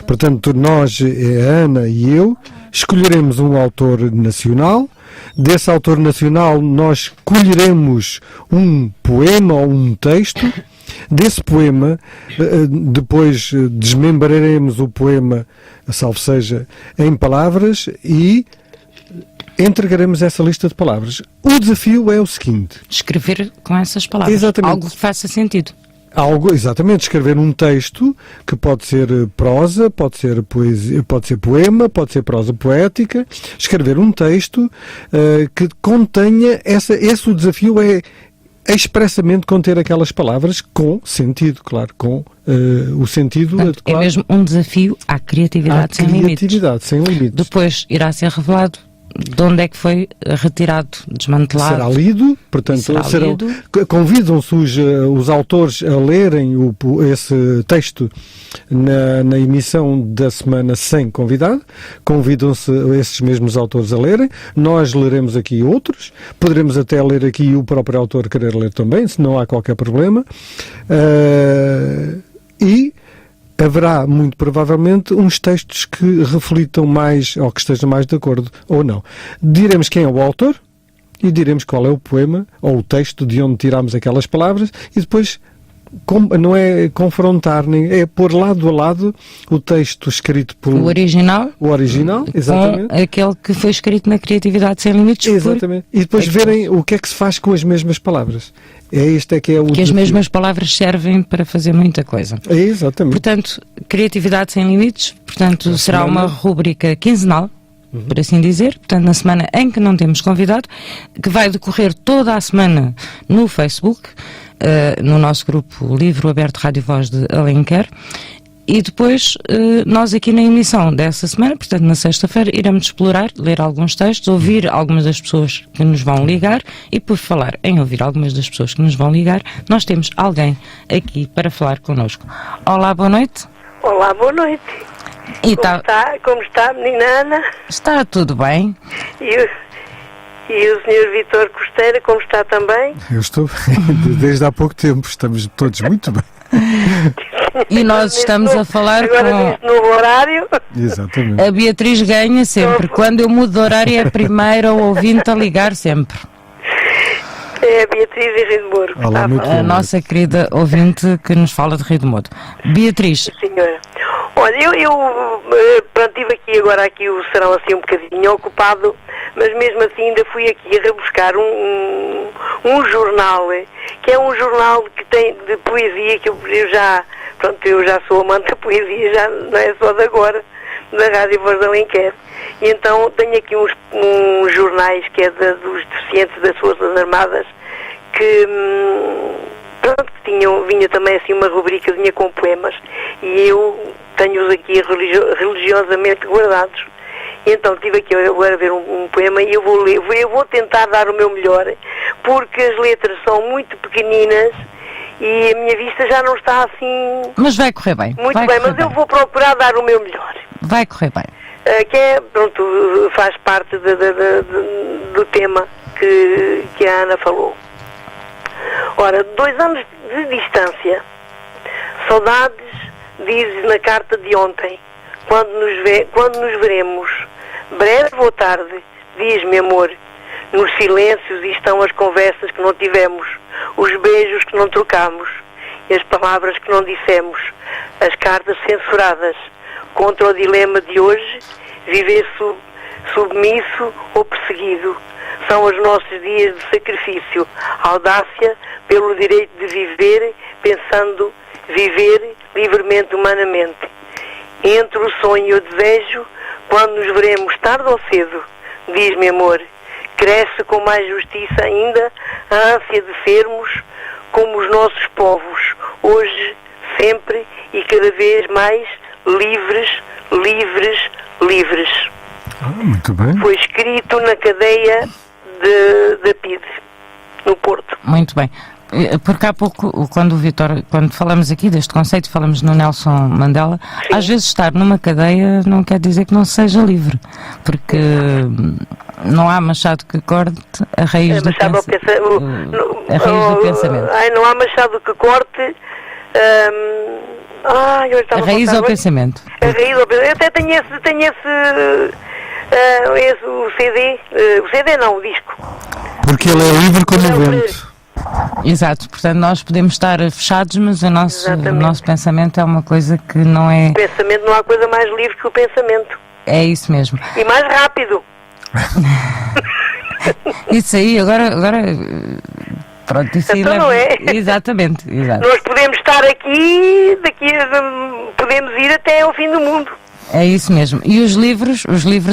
Portanto, nós, a Ana e eu, escolheremos um autor nacional. Desse autor nacional nós escolheremos um poema ou um texto. Desse poema, depois desmembraremos o poema, salvo seja, em palavras e entregaremos essa lista de palavras. O desafio é o seguinte: escrever com essas palavras. Exatamente. Algo que faça sentido. Exatamente, escrever um texto que pode ser prosa, pode ser poesia, pode ser poema, pode ser prosa poética. Escrever um texto que contenha esse o desafio é expressamente conter aquelas palavras com sentido, claro, com o sentido Portanto, adequado. é mesmo um desafio à criatividade sem limites. Depois irá ser revelado de onde é que foi retirado, desmantelado. Será lido, portanto, convidam-se os autores a lerem esse texto na emissão da semana sem convidado, convidam-se esses mesmos autores a lerem, nós leremos aqui outros, poderemos até ler aqui o próprio autor querer ler também, se não há qualquer problema, e haverá, muito provavelmente, uns textos que reflitam mais, ou que estejam mais de acordo, ou não. Diremos quem é o autor, e diremos qual é o poema, ou o texto de onde tiramos aquelas palavras, e depois, não é confrontar, nem é pôr lado a lado o texto escrito por... O original, exatamente. Com aquele que foi escrito na Criatividade Sem Limites. Exatamente. E depois verem o que é que se faz com as mesmas palavras. Este é que é o que as mesmas palavras servem para fazer muita coisa. Exatamente. Portanto, Criatividade Sem Limites, portanto, será uma rubrica quinzenal, por assim dizer, portanto, na semana em que não temos convidado, que vai decorrer toda a semana no Facebook, no nosso grupo Livro Aberto Rádio Voz de Alenquer, e depois nós aqui na emissão dessa semana, portanto na sexta-feira, iremos explorar, ler alguns textos, ouvir algumas das pessoas que nos vão ligar, e por falar em ouvir algumas das pessoas que nos vão ligar, nós temos alguém aqui para falar connosco. Olá, boa noite. Olá, boa noite. E como está, menina Ana? Está tudo bem. E o Sr. Vítor Costeira, como está também? Eu estou bem, desde há pouco tempo, estamos todos muito bem. E nós estamos a falar agora com... no horário. Exatamente. A Beatriz ganha sempre. Quando eu mudo de horário é a primeira ouvinte a ligar sempre. É a Beatriz de Rio de Moro. Olá, A nossa querida ouvinte que nos fala de Rio de Moro. Beatriz. Senhora. Olha, pronto, tive aqui o serão assim um bocadinho ocupado, mas mesmo assim ainda fui aqui a rebuscar um jornal, que é um jornal que tem de poesia, que eu já sou amante da poesia, já não é só de agora, da Rádio Voz de Alenquer. E então tenho aqui uns jornais que é dos deficientes das Forças Armadas, que vinha também assim uma rubricazinha com poemas, e eu tenho-os aqui religiosamente guardados. E então estive aqui agora a ver um poema e eu vou ler, eu vou tentar dar o meu melhor, porque as letras são muito pequeninas e a minha vista já não está assim... Mas vai correr bem. Muito bem, mas eu vou procurar dar o meu melhor. Vai correr bem. Que é, pronto, faz parte do tema que a Ana falou. Ora, 2 anos de distância. Saudades, dizes na carta de ontem, quando nos veremos. Breve ou tarde, diz-me amor. Nos silêncios estão as conversas que não tivemos, os beijos que não trocamos, e as palavras que não dissemos, as cartas censuradas, contra o dilema de hoje, viver submisso ou perseguido. São os nossos dias de sacrifício, audácia pelo direito de viver, pensando viver livremente, humanamente. Entre o sonho e o desejo, quando nos veremos tarde ou cedo, diz-me amor, cresce com mais justiça ainda a ânsia de sermos como os nossos povos, hoje, sempre e cada vez mais livres, livres, livres. Muito bem. Foi escrito na cadeia da PIDE, no Porto. Muito bem. Porque há pouco, quando falamos aqui deste conceito, falamos no Nelson Mandela, sim, às vezes estar numa cadeia não quer dizer que não seja livre, porque não há machado que corte a raiz do pensamento. Não há machado que corte a raiz ao pensamento. A raiz ao pensamento. Eu até tenho o CD, o CD não, o disco. Porque ele é livre como o vento. Exato, portanto nós podemos estar fechados, mas o nosso pensamento é uma coisa que não é... O pensamento, não há coisa mais livre que o pensamento. É isso mesmo. E mais rápido. Isso aí, agora pronto, isso aí então leva... não é? Exatamente, exato. Nós podemos estar aqui, podemos ir até ao fim do mundo. É isso mesmo. E os livros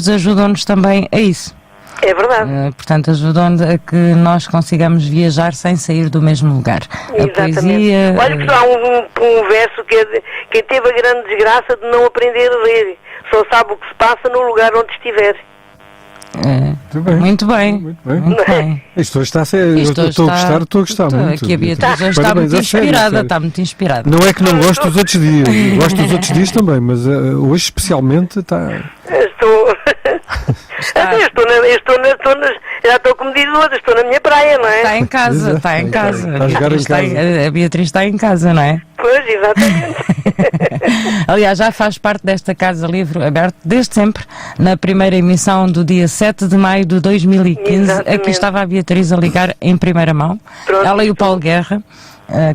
ajudam-nos também a isso. É verdade. Portanto, ajudam-nos a que nós consigamos viajar sem sair do mesmo lugar. Exatamente. A poesia... Olha que há um verso que é quem teve a grande desgraça de não aprender a ler, só sabe o que se passa no lugar onde estiver. Muito bem. Isto hoje está a ser. Estou a gostar muito. Aqui a Beatriz hoje está muito inspirada. Está muito inspirada. Não é que não gosto dos outros dias. Gosto dos outros dias também, mas hoje especialmente está. Já estou como diz o outro, estou na minha praia, não é? Está em casa, está em casa. A Beatriz está em casa, não é? Pois, exatamente. Aliás, já faz parte desta Casa Livre aberta desde sempre, na primeira emissão do dia 7 de maio de 2015. Exatamente. Aqui estava a Beatriz a ligar em primeira mão. Pronto. Ela e o Paulo Guerra.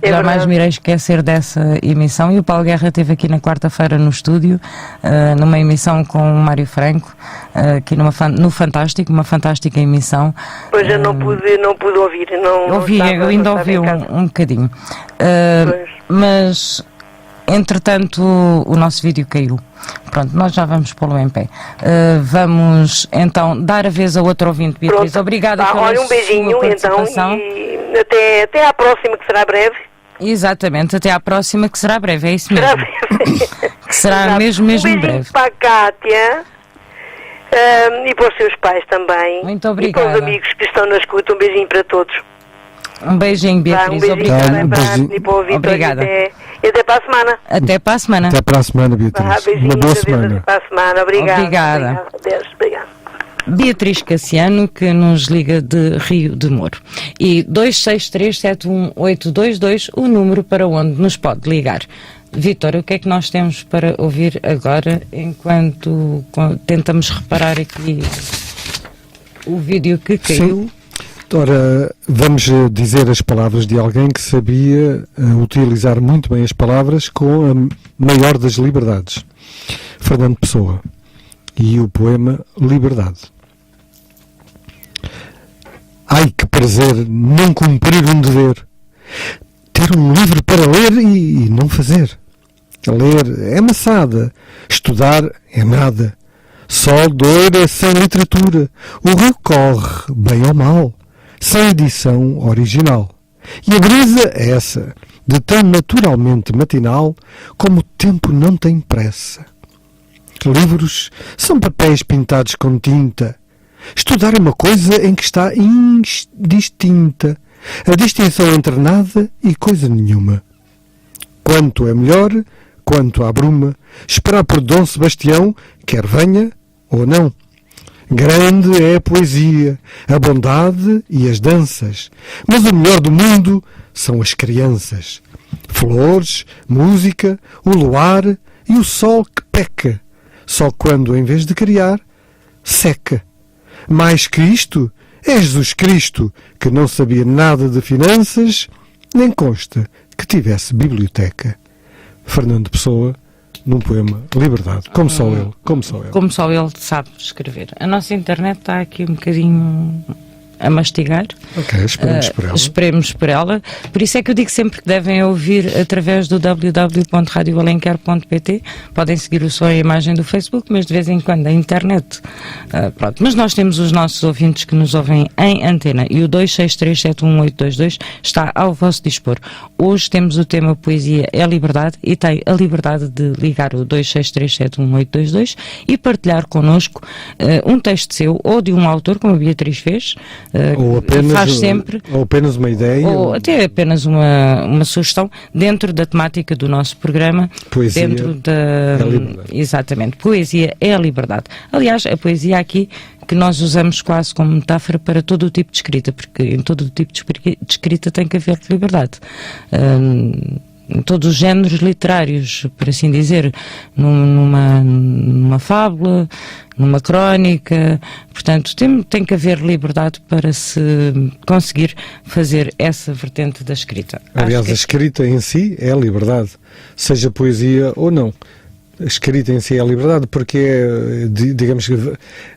Que jamais me irei esquecer dessa emissão, e o Paulo Guerra esteve aqui na quarta-feira no estúdio, numa emissão com o Mário Franco, aqui no Fantástico, uma fantástica emissão. Pois eu não pude ouvir. Eu ainda ouvi um bocadinho. Mas, entretanto, o nosso vídeo caiu. Pronto, nós já vamos pô-lo em pé. Vamos, então, dar a vez a outro ouvinte, Beatriz. Pronto. Obrigada pela olha, um beijinho, participação. Então, e até à próxima, que será breve. Exatamente, até à próxima, que será breve, é isso mesmo. Que será mesmo um beijinho breve. Para a Cátia e para os seus pais também. Muito obrigada. E para os amigos que estão na escuta, um beijinho para todos. Um beijinho, Beatriz. Obrigada. Obrigada. E até para a semana. Até para a semana. Até para a semana, Beatriz. Uma boa semana. Até para a semana. Obrigada. Obrigada. Beatriz Cassiano, que nos liga de Rio de Moro. E 263-71822, o número para onde nos pode ligar. Vítor, o que é que nós temos para ouvir agora, enquanto tentamos reparar aqui o vídeo que caiu? Sim. Ora, vamos dizer as palavras de alguém que sabia utilizar muito bem as palavras com a maior das liberdades. Fernando Pessoa. E o poema Liberdade. Ai, que prazer não cumprir um dever. Ter um livro para ler e não fazer. Ler é maçada, estudar é nada. Só dor é sem literatura. O rio corre, bem ou mal, sem edição original. E a brisa é essa, de tão naturalmente matinal, como o tempo não tem pressa. Livros são papéis pintados com tinta. Estudar é uma coisa em que está indistinta a distinção entre nada e coisa nenhuma. Quanto é melhor, quanto à bruma, esperar por Dom Sebastião, quer venha ou não. Grande é a poesia, a bondade e as danças, mas o melhor do mundo são as crianças. Flores, música, o luar e o sol que peca, só quando, em vez de criar, seca. Mais que isto, é Jesus Cristo, que não sabia nada de finanças, nem consta que tivesse biblioteca. Fernando Pessoa, num poema Liberdade, como só ele. Como só ele sabe escrever. A nossa internet está aqui um bocadinho a mastigar. Ok, esperemos por ela. Esperemos por ela. Por isso é que eu digo sempre que devem ouvir através do www.radioalenquer.pt. Podem seguir o som e a imagem do Facebook, mas de vez em quando a internet. Pronto. Mas nós temos os nossos ouvintes que nos ouvem em antena e o 263-71822 está ao vosso dispor. Hoje temos o tema Poesia é Liberdade e tem a liberdade de ligar o 263-71822 e partilhar connosco um texto seu ou de um autor, como a Beatriz fez, ou apenas uma ideia, ou até apenas uma sugestão dentro da temática do nosso programa. Poesia dentro da é a liberdade. Exatamente, poesia é a liberdade. Aliás, a poesia aqui que nós usamos quase como metáfora para todo o tipo de escrita, porque em todo o tipo de escrita tem que haver liberdade. Em todos os géneros literários, por assim dizer, numa fábula, numa crónica, portanto tem que haver liberdade para se conseguir fazer essa vertente da escrita. Aliás, a escrita em si é a liberdade, seja poesia ou não. A escrita em si é a liberdade, porque digamos que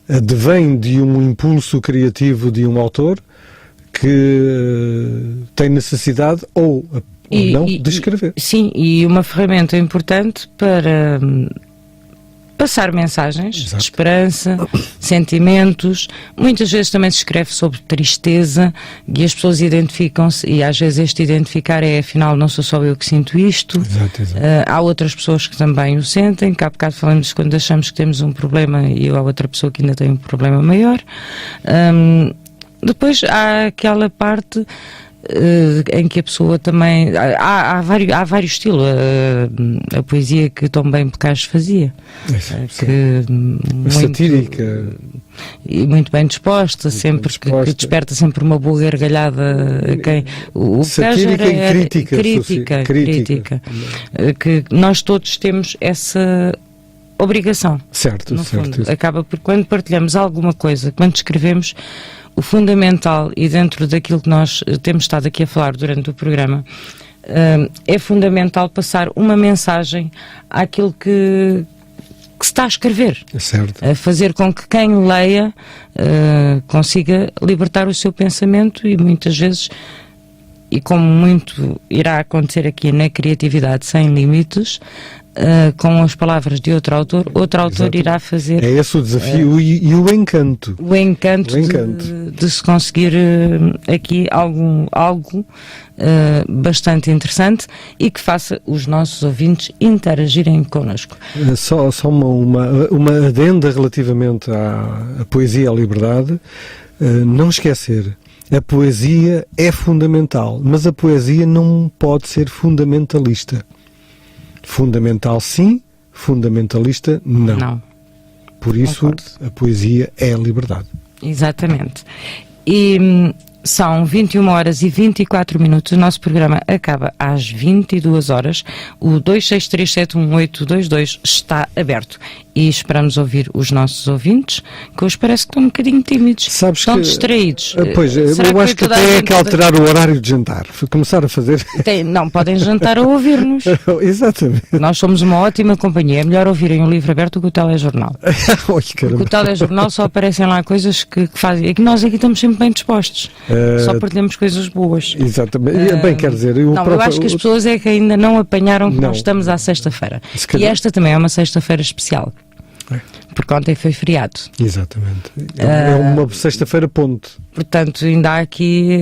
advém de um impulso criativo de um autor que tem necessidade ou não de escrever. Sim, e uma ferramenta importante para passar mensagens. Exato. De esperança, sentimentos. Muitas vezes também se escreve sobre tristeza e as pessoas identificam-se, e às vezes este identificar é, afinal, não sou só eu que sinto isto. Exato. Há outras pessoas que também o sentem, que há bocado falamos quando achamos que temos um problema e há outra pessoa que ainda tem um problema maior. Depois há aquela parte em que a pessoa também... Há vários estilos. A poesia que Tom Bem Boccaccio fazia. Satírica. E muito bem disposta, que desperta sempre uma boa gargalhada. O satírica e crítica. Que nós todos temos essa obrigação. Certo, no certo. Fundo. Acaba por, quando partilhamos alguma coisa, quando escrevemos, o fundamental, e dentro daquilo que nós temos estado aqui a falar durante o programa, é fundamental passar uma mensagem àquilo que se está a escrever. Certo. A fazer com que quem leia consiga libertar o seu pensamento, e muitas vezes, e como muito irá acontecer aqui na Criatividade Sem Limites, com as palavras de outro autor Exato. Irá fazer... É esse o desafio e o encanto. O encanto. De se conseguir aqui algo bastante interessante e que faça os nossos ouvintes interagirem connosco. Só uma adenda relativamente à poesia à liberdade. Não esquecer, a poesia é fundamental, mas a poesia não pode ser fundamentalista. Fundamental sim, fundamentalista não. Por isso, concordo. A poesia é a liberdade. Exatamente. E são 21 horas e 24 minutos. O nosso programa acaba às 22 horas. O 263718222 está aberto. E esperamos ouvir os nossos ouvintes, que hoje parece que estão um bocadinho tímidos. Estão distraídos. Pois, eu acho que até é que alterar o horário de jantar. Começar a fazer... Não, podem jantar a ouvir-nos. Exatamente. Nós somos uma ótima companhia. É melhor ouvirem o livro aberto do que o telejornal. Porque o telejornal só aparecem lá coisas que fazem... É que nós aqui estamos sempre bem dispostos. Só partilhamos coisas boas. Exatamente. Bem, quer dizer... Eu acho que as pessoas é que ainda não apanharam que nós estamos à sexta-feira. E esta também é uma sexta-feira especial. Porque ontem foi feriado. Exatamente. É uma sexta-feira ponte. Portanto, ainda há aqui...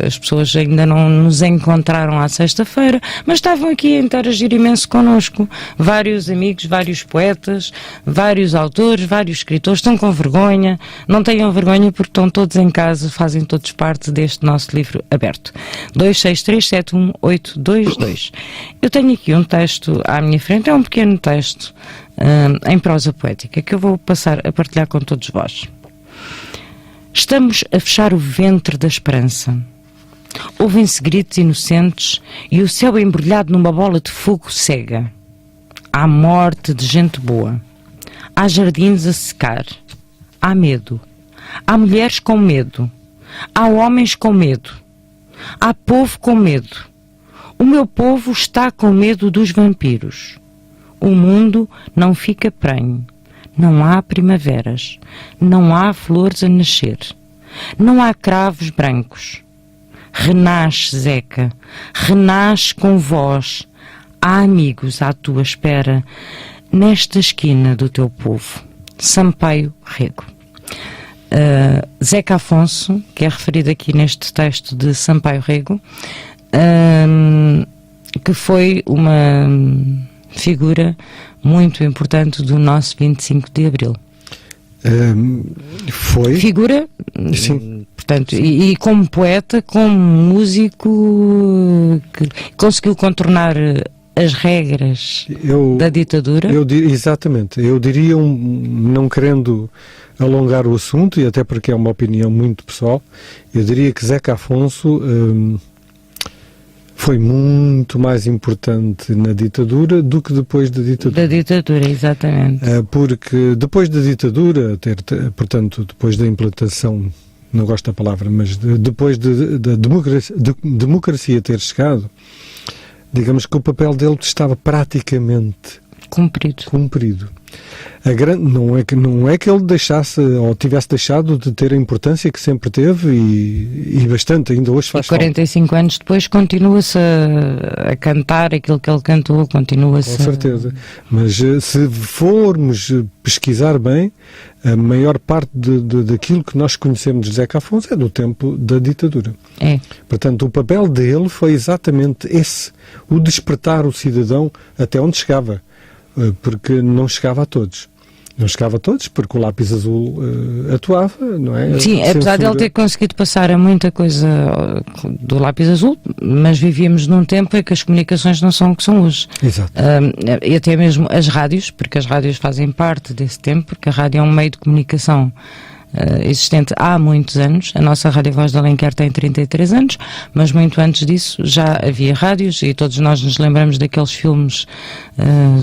as pessoas ainda não nos encontraram à sexta-feira, mas estavam aqui a interagir imenso connosco. Vários amigos, vários poetas, vários autores, vários escritores. Estão com vergonha. Não tenham vergonha porque estão todos em casa, fazem todos parte deste nosso livro aberto. 263718222. Eu tenho aqui um texto à minha frente. É um pequeno texto em prosa poética que eu vou passar a partilhar com todos vós. Estamos a fechar o ventre da esperança. Ouvem-se gritos inocentes e o céu embrulhado numa bola de fogo cega. Há morte de gente boa. Há jardins a secar. Há medo. Há mulheres com medo. Há homens com medo. Há povo com medo. O meu povo está com medo dos vampiros. O mundo não fica prenhe. Não há primaveras. Não há flores a nascer. Não há cravos brancos. Renasce, Zeca. Renasce com voz. Há amigos à tua espera nesta esquina do teu povo. Sampaio Rego. Zeca Afonso, que é referido aqui neste texto de Sampaio Rego, que foi uma figura muito importante do nosso 25 de Abril. Foi. Figura? Sim. Portanto, e como poeta, como músico, que conseguiu contornar as regras da ditadura? Exatamente. Eu diria, não querendo alongar o assunto, e até porque é uma opinião muito pessoal, eu diria que Zeca Afonso foi muito mais importante na ditadura do que depois da ditadura. Da ditadura, exatamente. Porque depois da ditadura, portanto, depois da implantação, não gosto da palavra, mas depois da democracia ter chegado, digamos que o papel dele estava praticamente cumprido. Não é que ele deixasse ou tivesse deixado de ter a importância que sempre teve e bastante, ainda hoje faz 45 anos depois continua-se a cantar aquilo que ele cantou, continua-se... Com certeza, mas se formos pesquisar bem, a maior parte daquilo que nós conhecemos de Zeca Afonso é do tempo da ditadura. Portanto, o papel dele foi exatamente esse, o despertar o cidadão até onde chegava. Porque não chegava a todos. Não chegava a todos, porque o lápis azul atuava, não é? Sim, apesar de ele ter conseguido passar a muita coisa do lápis azul, mas vivíamos num tempo em que as comunicações não são o que são hoje. Exato. E até mesmo as rádios, porque as rádios fazem parte desse tempo, porque a rádio é um meio de comunicação existente há muitos anos. A nossa Rádio Voz de Alenquer tem 33 anos, mas muito antes disso já havia rádios e todos nós nos lembramos daqueles filmes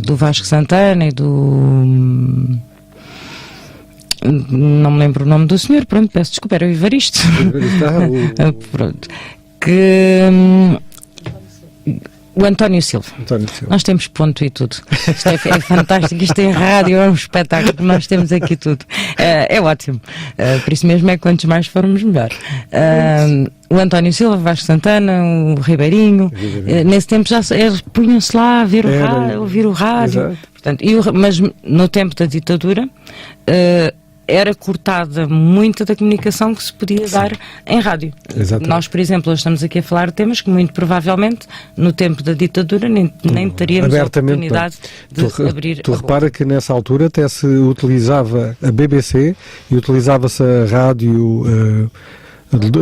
do Vasco Santana e do... não me lembro o nome do senhor, pronto, peço desculpa, era o Evaristo. Pronto. O António Silva. Nós temos ponto e tudo. Isto é fantástico, isto é rádio, é um espetáculo, nós temos aqui tudo. É ótimo. Por isso mesmo é que quantos mais formos melhor. O António Silva, Vasco Santana, o Ribeirinho, nesse tempo já eles punham-se lá a ver ouvir o rádio. Portanto, mas no tempo da ditadura era cortada muita da comunicação que se podia dar em rádio. Exatamente. Nós, por exemplo, hoje estamos aqui a falar de temas que muito provavelmente no tempo da ditadura nem teríamos a oportunidade de abrir. Tu repara que nessa altura até se utilizava a BBC e utilizava-se a rádio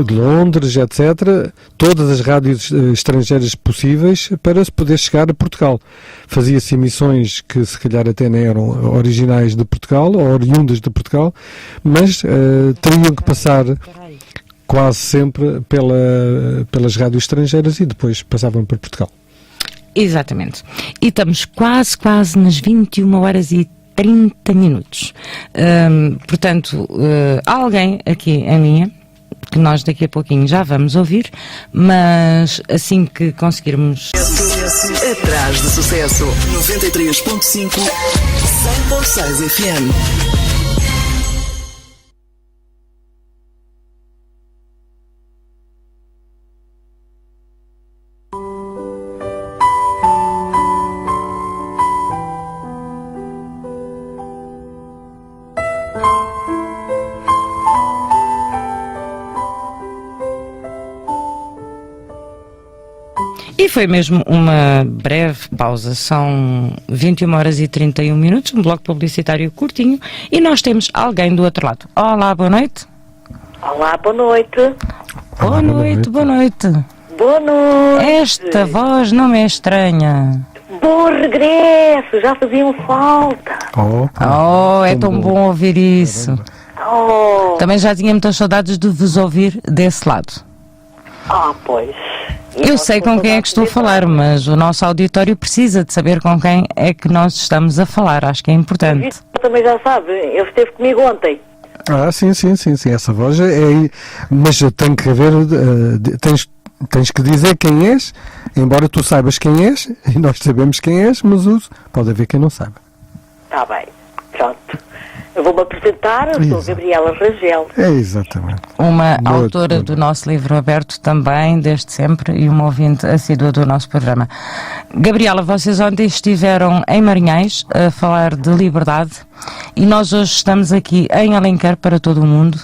de Londres, etc., todas as rádios estrangeiras possíveis para se poder chegar a Portugal. Fazia-se emissões que se calhar até não eram originais de Portugal ou oriundas de Portugal, mas teriam que passar quase sempre pelas rádios estrangeiras e depois passavam para Portugal. Exatamente. E estamos quase nas 21 horas e 30 minutos. Portanto, há alguém aqui em linha que nós daqui a pouquinho já vamos ouvir, mas assim que conseguirmos... Atrás de Sucesso 93.5 100.6 FM. E foi mesmo uma breve pausa, são 21 horas e 31 minutos, um bloco publicitário curtinho, e nós temos alguém do outro lado. Olá, boa noite. Olá, boa noite. Boa noite, boa noite. Boa noite. Esta voz não me é estranha. Bom regresso, já faziam falta. É tão bom ouvir isso. Também já tinha muitas saudades de vos ouvir desse lado. Pois. Eu sei com quem é que estou a falar, mas o nosso auditório precisa de saber com quem é que nós estamos a falar. Acho que é importante. Também já sabe, ele esteve comigo ontem. Sim, essa voz é... Mas tem que haver... Tens que dizer quem és, embora tu saibas quem és, e nós sabemos quem és, mas pode haver quem não saiba. Está bem, pronto. Eu vou-me apresentar, eu sou Gabriela Rangel. Exatamente. Uma autora do nosso livro aberto também, desde sempre, e uma ouvinte assídua do nosso programa. Gabriela, vocês ontem estiveram em Marinhais a falar de liberdade e nós hoje estamos aqui em Alenquer para todo o mundo,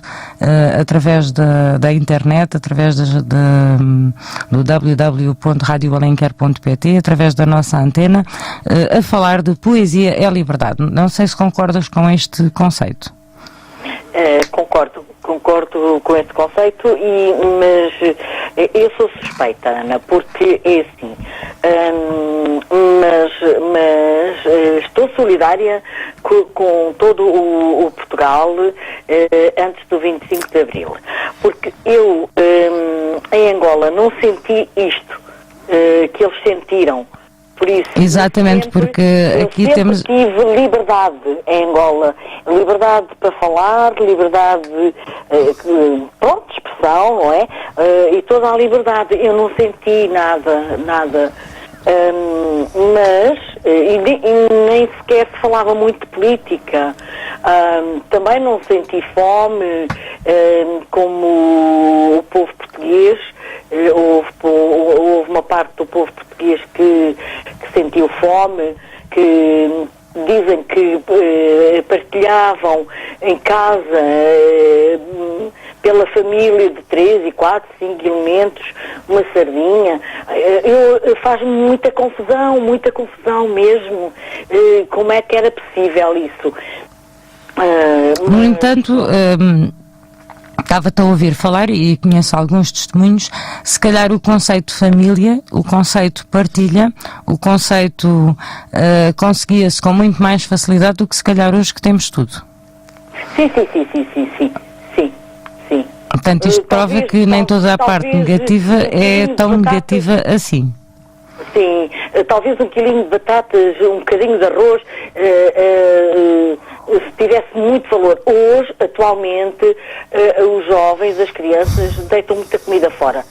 através da internet, através do www.radioalenquer.pt, através da nossa antena, a falar de poesia é liberdade. Não sei se concordas com este conceito. Concordo com esse conceito, mas eu sou suspeita, Ana, porque é assim, mas estou solidária com todo o Portugal antes do 25 de Abril, porque eu em Angola não senti isto que eles sentiram. Por isso, exatamente, porque aqui temos... tive liberdade em Angola, liberdade para falar, liberdade de expressão, não é? E toda a liberdade, eu não senti nada, mas e nem sequer se falava muito de política. Também não senti fome, como o povo português. Houve uma parte do povo português que sentiu fome, que dizem que partilhavam em casa pela família de 3 e 4, 5 elementos uma sardinha. Faz-me muita confusão mesmo, como é que era possível isso. No entanto, estava-te a ouvir falar e conheço alguns testemunhos, se calhar o conceito família, o conceito partilha, o conceito conseguia-se com muito mais facilidade do que se calhar hoje que temos tudo. Sim. Portanto, isto prova que nem toda a parte negativa é tão negativa assim. Sim, talvez um quilinho de batatas, um bocadinho de arroz, se tivesse muito valor. Hoje, atualmente, os jovens, as crianças, deitam muita comida fora.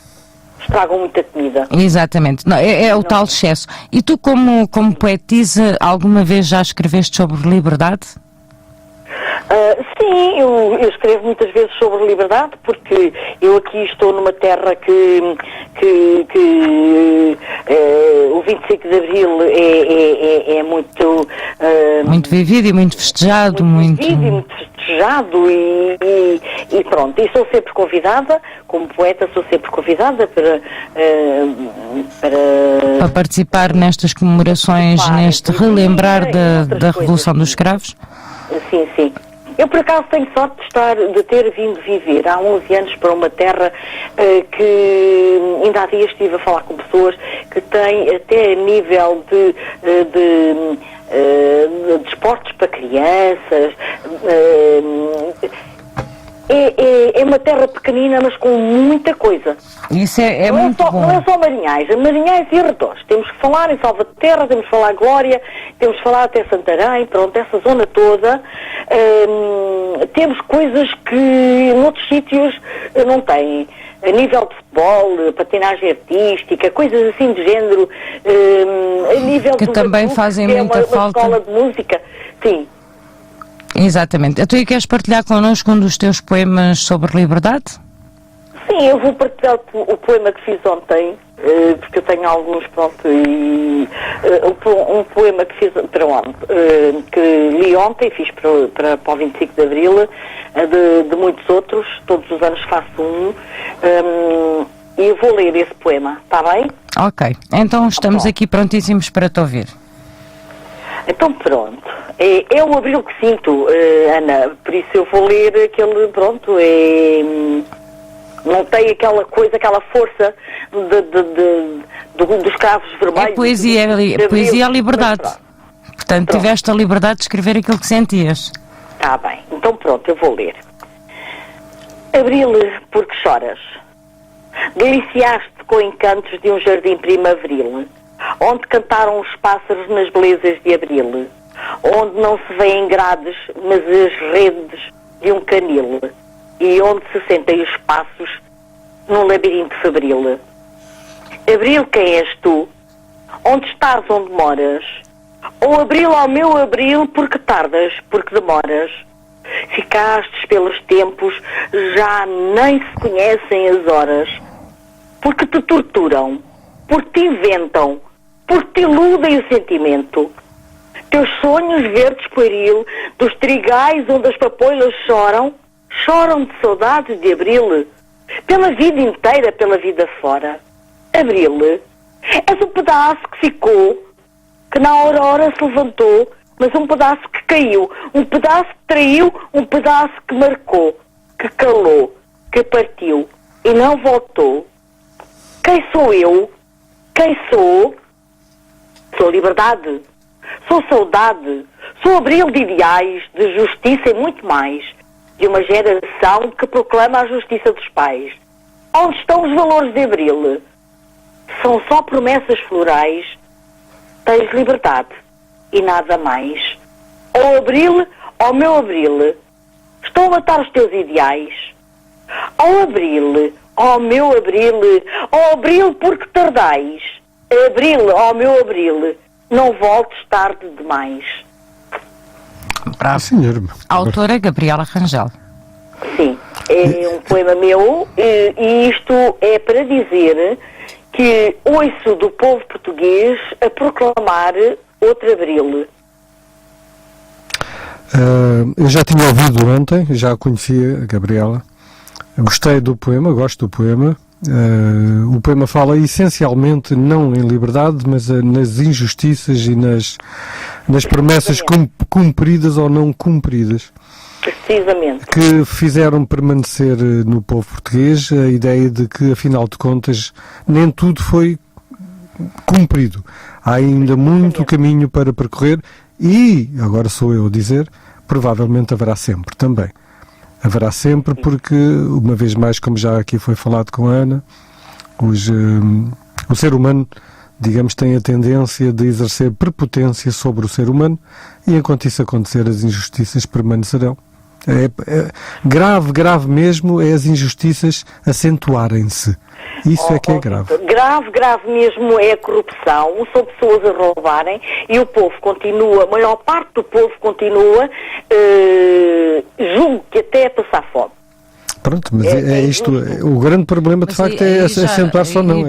Estragam muita comida. Exatamente. Não, é o tal excesso. E tu, como poetisa, alguma vez já escreveste sobre liberdade? Sim, eu escrevo muitas vezes sobre liberdade, porque eu aqui estou numa terra que o 25 de Abril é muito... muito vivido e muito festejado. Muito vivido e muito festejado e pronto. E sou sempre convidada, como poeta sou sempre convidada para participar nestas comemorações, neste relembrar da Revolução dos Escravos? Sim. Eu, por acaso, tenho sorte de ter vindo viver há 11 anos para uma terra que ainda há dias estive a falar com pessoas que têm até a nível de desportos para crianças. É uma terra pequenina, mas com muita coisa. Isso é muito bom. Não é só Marinhais e arredores. Temos que falar em Salvaterra, temos que falar Glória, temos que falar até Santarém, pronto, essa zona toda. Temos coisas que noutros sítios não têm. A nível de futebol, patinagem artística, coisas assim de género. A nível que também adultos, fazem muita falta. Uma escola de música, sim. Exatamente. Tu queres partilhar connosco um dos teus poemas sobre liberdade? Sim, eu vou partilhar o poema que fiz ontem, porque eu tenho alguns, pronto, e um poema que fiz para ontem, que li ontem, fiz para o 25 de Abril, de muitos outros, todos os anos faço um, e eu vou ler esse poema, está bem? Ok, então estamos aqui prontíssimos para te ouvir. Então pronto, é o abril que sinto, Ana, por isso eu vou ler aquele, pronto, não tem aquela coisa, aquela força dos cravos vermelhos. É poesia à liberdade. Portanto, tiveste a liberdade de escrever aquilo que sentias. Está bem, então pronto, eu vou ler. Abril, porque choras? Deliciaste com encantos de um jardim primaveril, onde cantaram os pássaros nas belezas de abril, onde não se vêem grades, mas as redes de um canil, e onde se sentem os passos num labirinto febril. Abril, quem és tu? Onde estás, onde moras? Ou abril ao meu abril, porque tardas, porque demoras? Ficastes pelos tempos, já nem se conhecem as horas, porque te torturam, porque te inventam, porque te iludem o sentimento. Teus sonhos verdes pueril, dos trigais onde as papoilas choram de saudades de abril, pela vida inteira, pela vida fora. Abril, és o pedaço que ficou, que na aurora se levantou mas um pedaço que caiu, um pedaço que traiu, um pedaço que marcou, que calou, que partiu e não voltou. Quem sou eu? Quem sou? Sou liberdade, sou saudade, sou abril de ideais, de justiça e muito mais, de uma geração que proclama a justiça dos pais. Onde estão os valores de abril? São só promessas florais. Tens liberdade e nada mais. Ó abril, ó meu abril, estou a matar os teus ideais. Ó abril, ó meu abril, ó abril porque tardais. Abril, ó meu abril, não voltes tarde demais. Bravo. Senhor. A autora Gabriela Rangel. Sim, é um poema meu e isto é para dizer que ouço do povo português a proclamar outro abril. Eu já tinha ouvido ontem, já a conhecia a Gabriela. Gostei do poema, gosto do poema. O poema fala essencialmente não em liberdade, mas nas injustiças e nas promessas cumpridas ou não cumpridas. Precisamente. Que fizeram permanecer no povo português a ideia de que, afinal de contas, nem tudo foi cumprido. Há ainda muito caminho para percorrer e, agora sou eu a dizer, provavelmente haverá sempre também. Haverá sempre porque, uma vez mais, como já aqui foi falado com a Ana, o ser humano, digamos, tem a tendência de exercer prepotência sobre o ser humano e, enquanto isso acontecer, as injustiças permanecerão. Grave mesmo é as injustiças acentuarem-se. Isso é que é grave. Grave mesmo é a corrupção. São pessoas a roubarem e o povo continua, a maior parte do povo continua, julgo que até a passar fome. Pronto, mas é isto. O grande problema, de facto, é acentuar-se ou não.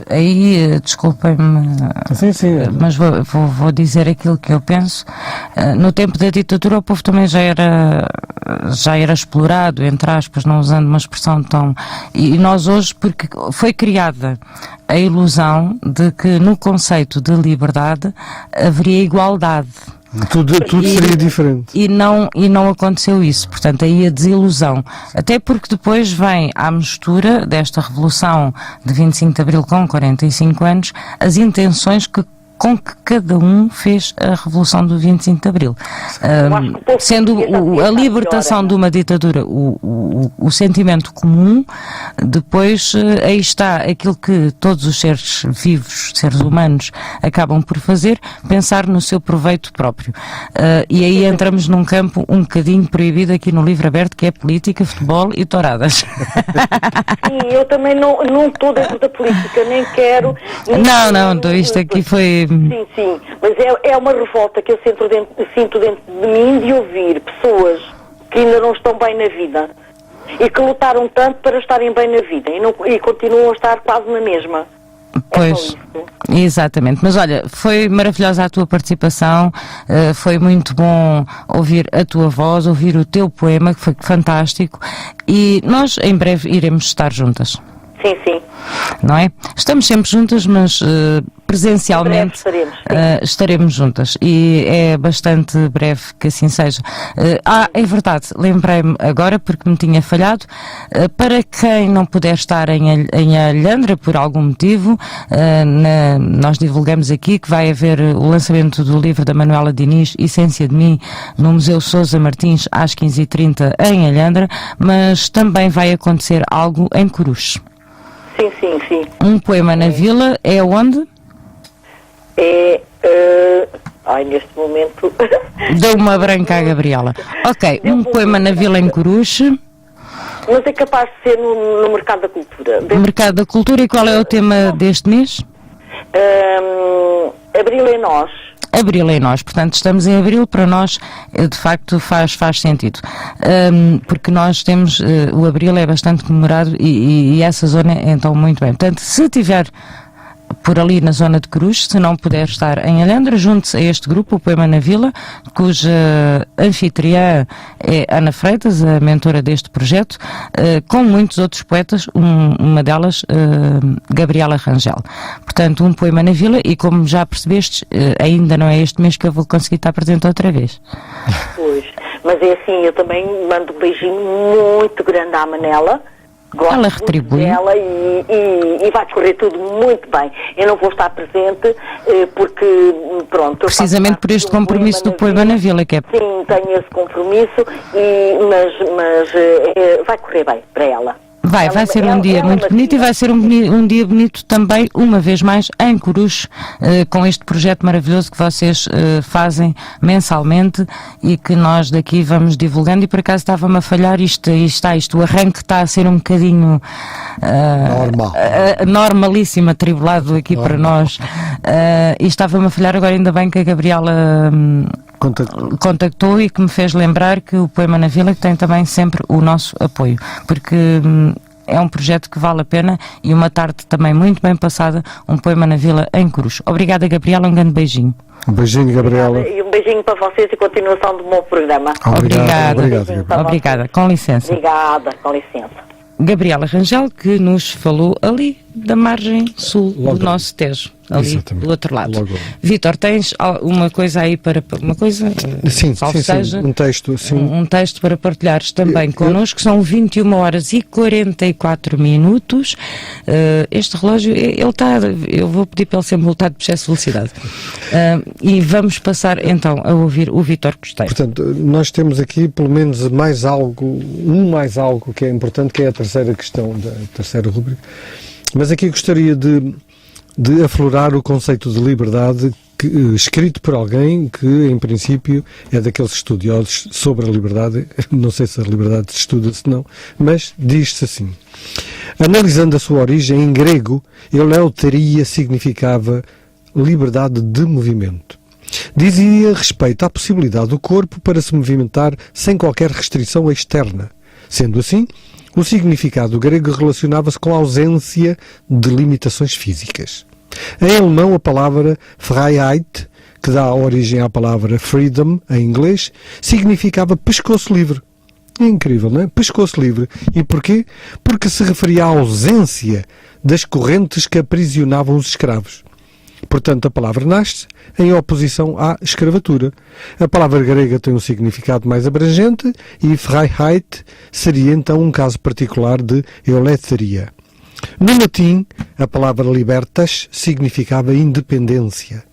Aí, desculpem-me, mas vou dizer aquilo que eu penso. No tempo da ditadura, o povo também já era explorado, entre aspas, não usando uma expressão tão... E nós hoje, porque foi criada a ilusão de que no conceito de liberdade haveria igualdade. Tudo seria diferente. E não aconteceu isso. Portanto, aí a desilusão. Até porque depois vem à mistura desta revolução de 25 de Abril com 45 anos, as intenções com que cada um fez a revolução do 25 de Abril. Sendo a libertação de uma ditadura o sentimento comum, depois aí está aquilo que todos os seres vivos, seres humanos, acabam por fazer, pensar no seu proveito próprio. E aí entramos num campo um bocadinho proibido aqui no Livro Aberto, que é política, futebol e touradas. Sim, eu também não estou dentro da política, nem quero... Isto aqui foi... Sim, mas é uma revolta que eu sinto dentro de mim de ouvir pessoas que ainda não estão bem na vida e que lutaram tanto para estarem bem na vida e continuam a estar quase na mesma. Pois, exatamente. Mas olha, foi maravilhosa a tua participação, foi muito bom ouvir a tua voz, ouvir o teu poema, que foi fantástico, e nós em breve iremos estar juntas. Sim. Não é? Estamos sempre juntas, mas presencialmente estaremos juntas e é bastante breve que assim seja. É verdade, lembrei-me agora porque me tinha falhado, para quem não puder estar em Alhandra por algum motivo, nós divulgamos aqui que vai haver o lançamento do livro da Manuela Diniz, Essência de Mim, no Museu Sousa Martins às 15h30 em Alhandra, mas também vai acontecer algo em Coruche. Sim. Um poema na Vila é onde? Neste momento... Deu uma branca à Gabriela. Ok, um poema na Vila em Coruche. Mas é capaz de ser no Mercado da Cultura. Mercado da Cultura, e qual é o tema deste mês? Abril em Nós. Abril em Nós, portanto estamos em Abril, para nós de facto faz sentido, porque nós temos, o Abril é bastante comemorado e essa zona então muito bem, portanto se tiver por ali na zona de Cruz. Se não puder estar em Alhandra, junte-se a este grupo, o Poema na Vila, cuja anfitriã é Ana Freitas, a mentora deste projeto, com muitos outros poetas, uma delas, Gabriela Rangel. Portanto, um Poema na Vila, e como já percebestes, ainda não é este mês que eu vou conseguir estar presente outra vez. Pois, mas é assim, eu também mando um beijinho muito grande à Manela. Gosto ela retribui dela e vai correr tudo muito bem. Eu não vou estar presente porque, pronto... Precisamente por este compromisso do Poema na Vila, que é... Sim, tenho esse compromisso, mas vai correr bem para ela. Vai ser um dia muito bonito, e vai ser um dia bonito também, uma vez mais, em Coruche, com este projeto maravilhoso que vocês fazem mensalmente e que nós daqui vamos divulgando. E por acaso estava-me a falhar o arranque está a ser um bocadinho normalíssimo, atribulado aqui para nós, e estava-me a falhar agora, ainda bem que a Gabriela contactou e que me fez lembrar que o Poema na Vila tem também sempre o nosso apoio, porque é um projeto que vale a pena, e uma tarde também muito bem passada, um Poema na Vila em Coruche. Obrigada, Gabriela, um grande beijinho. Um beijinho, Gabriela. E um beijinho para vocês e continuação do bom programa. Obrigada, com licença. Obrigada, com licença. Gabriela Rangel, que nos falou ali da margem sul do nosso Tejo, ali exatamente, do outro lado. Vítor, tens uma coisa aí para uma coisa? Sim, um texto. Sim. Um texto para partilhares também connosco. São 21 horas e 44 minutos. Este relógio, eu vou pedir para ele ser multado por excesso de velocidade. E vamos passar então a ouvir o Vítor Costeiro. Portanto, nós temos aqui pelo menos mais algo que é importante, que é a terceira questão da terceira rúbrica. Mas aqui gostaria de aflorar o conceito de liberdade escrito por alguém que, em princípio, é daqueles estudiosos sobre a liberdade. Não sei se a liberdade se estuda, se não, mas diz-se assim. Analisando a sua origem, em grego, eleuteria significava liberdade de movimento. Dizia respeito à possibilidade do corpo para se movimentar sem qualquer restrição externa. Sendo assim, o significado grego relacionava-se com a ausência de limitações físicas. Em alemão, a palavra Freiheit, que dá origem à palavra freedom, em inglês, significava pescoço livre. É incrível, não é? Pescoço livre. E porquê? Porque se referia à ausência das correntes que aprisionavam os escravos. Portanto, a palavra nasce em oposição à escravatura. A palavra grega tem um significado mais abrangente e Freiheit seria então um caso particular de eleuteria. No latim, a palavra libertas significava independência,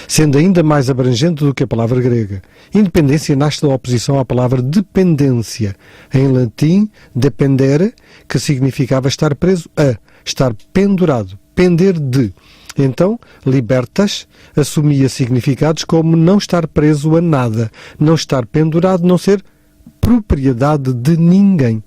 sendo ainda mais abrangente do que a palavra grega. Independência nasce da oposição à palavra dependência, em latim dependere, que significava estar preso a, estar pendurado, pender de. Então, libertas assumia significados como não estar preso a nada, não estar pendurado, não ser propriedade de ninguém.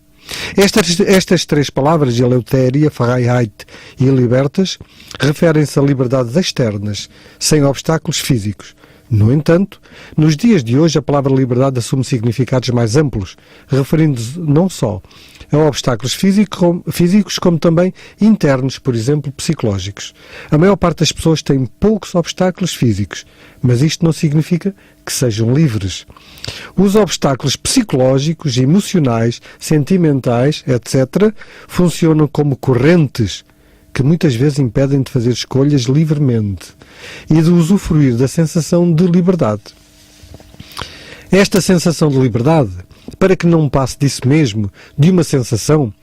Estas três palavras, eleuteria, Freiheit e libertas, referem-se a liberdades externas, sem obstáculos físicos. No entanto, nos dias de hoje a palavra liberdade assume significados mais amplos, referindo-se não só a obstáculos físicos como também internos, por exemplo, psicológicos. A maior parte das pessoas tem poucos obstáculos físicos, mas isto não significa que sejam livres. Os obstáculos psicológicos, emocionais, sentimentais, etc., funcionam como correntes que muitas vezes impedem de fazer escolhas livremente e de usufruir da sensação de liberdade. Esta sensação de liberdade, para que não passe disso mesmo, de uma sensação,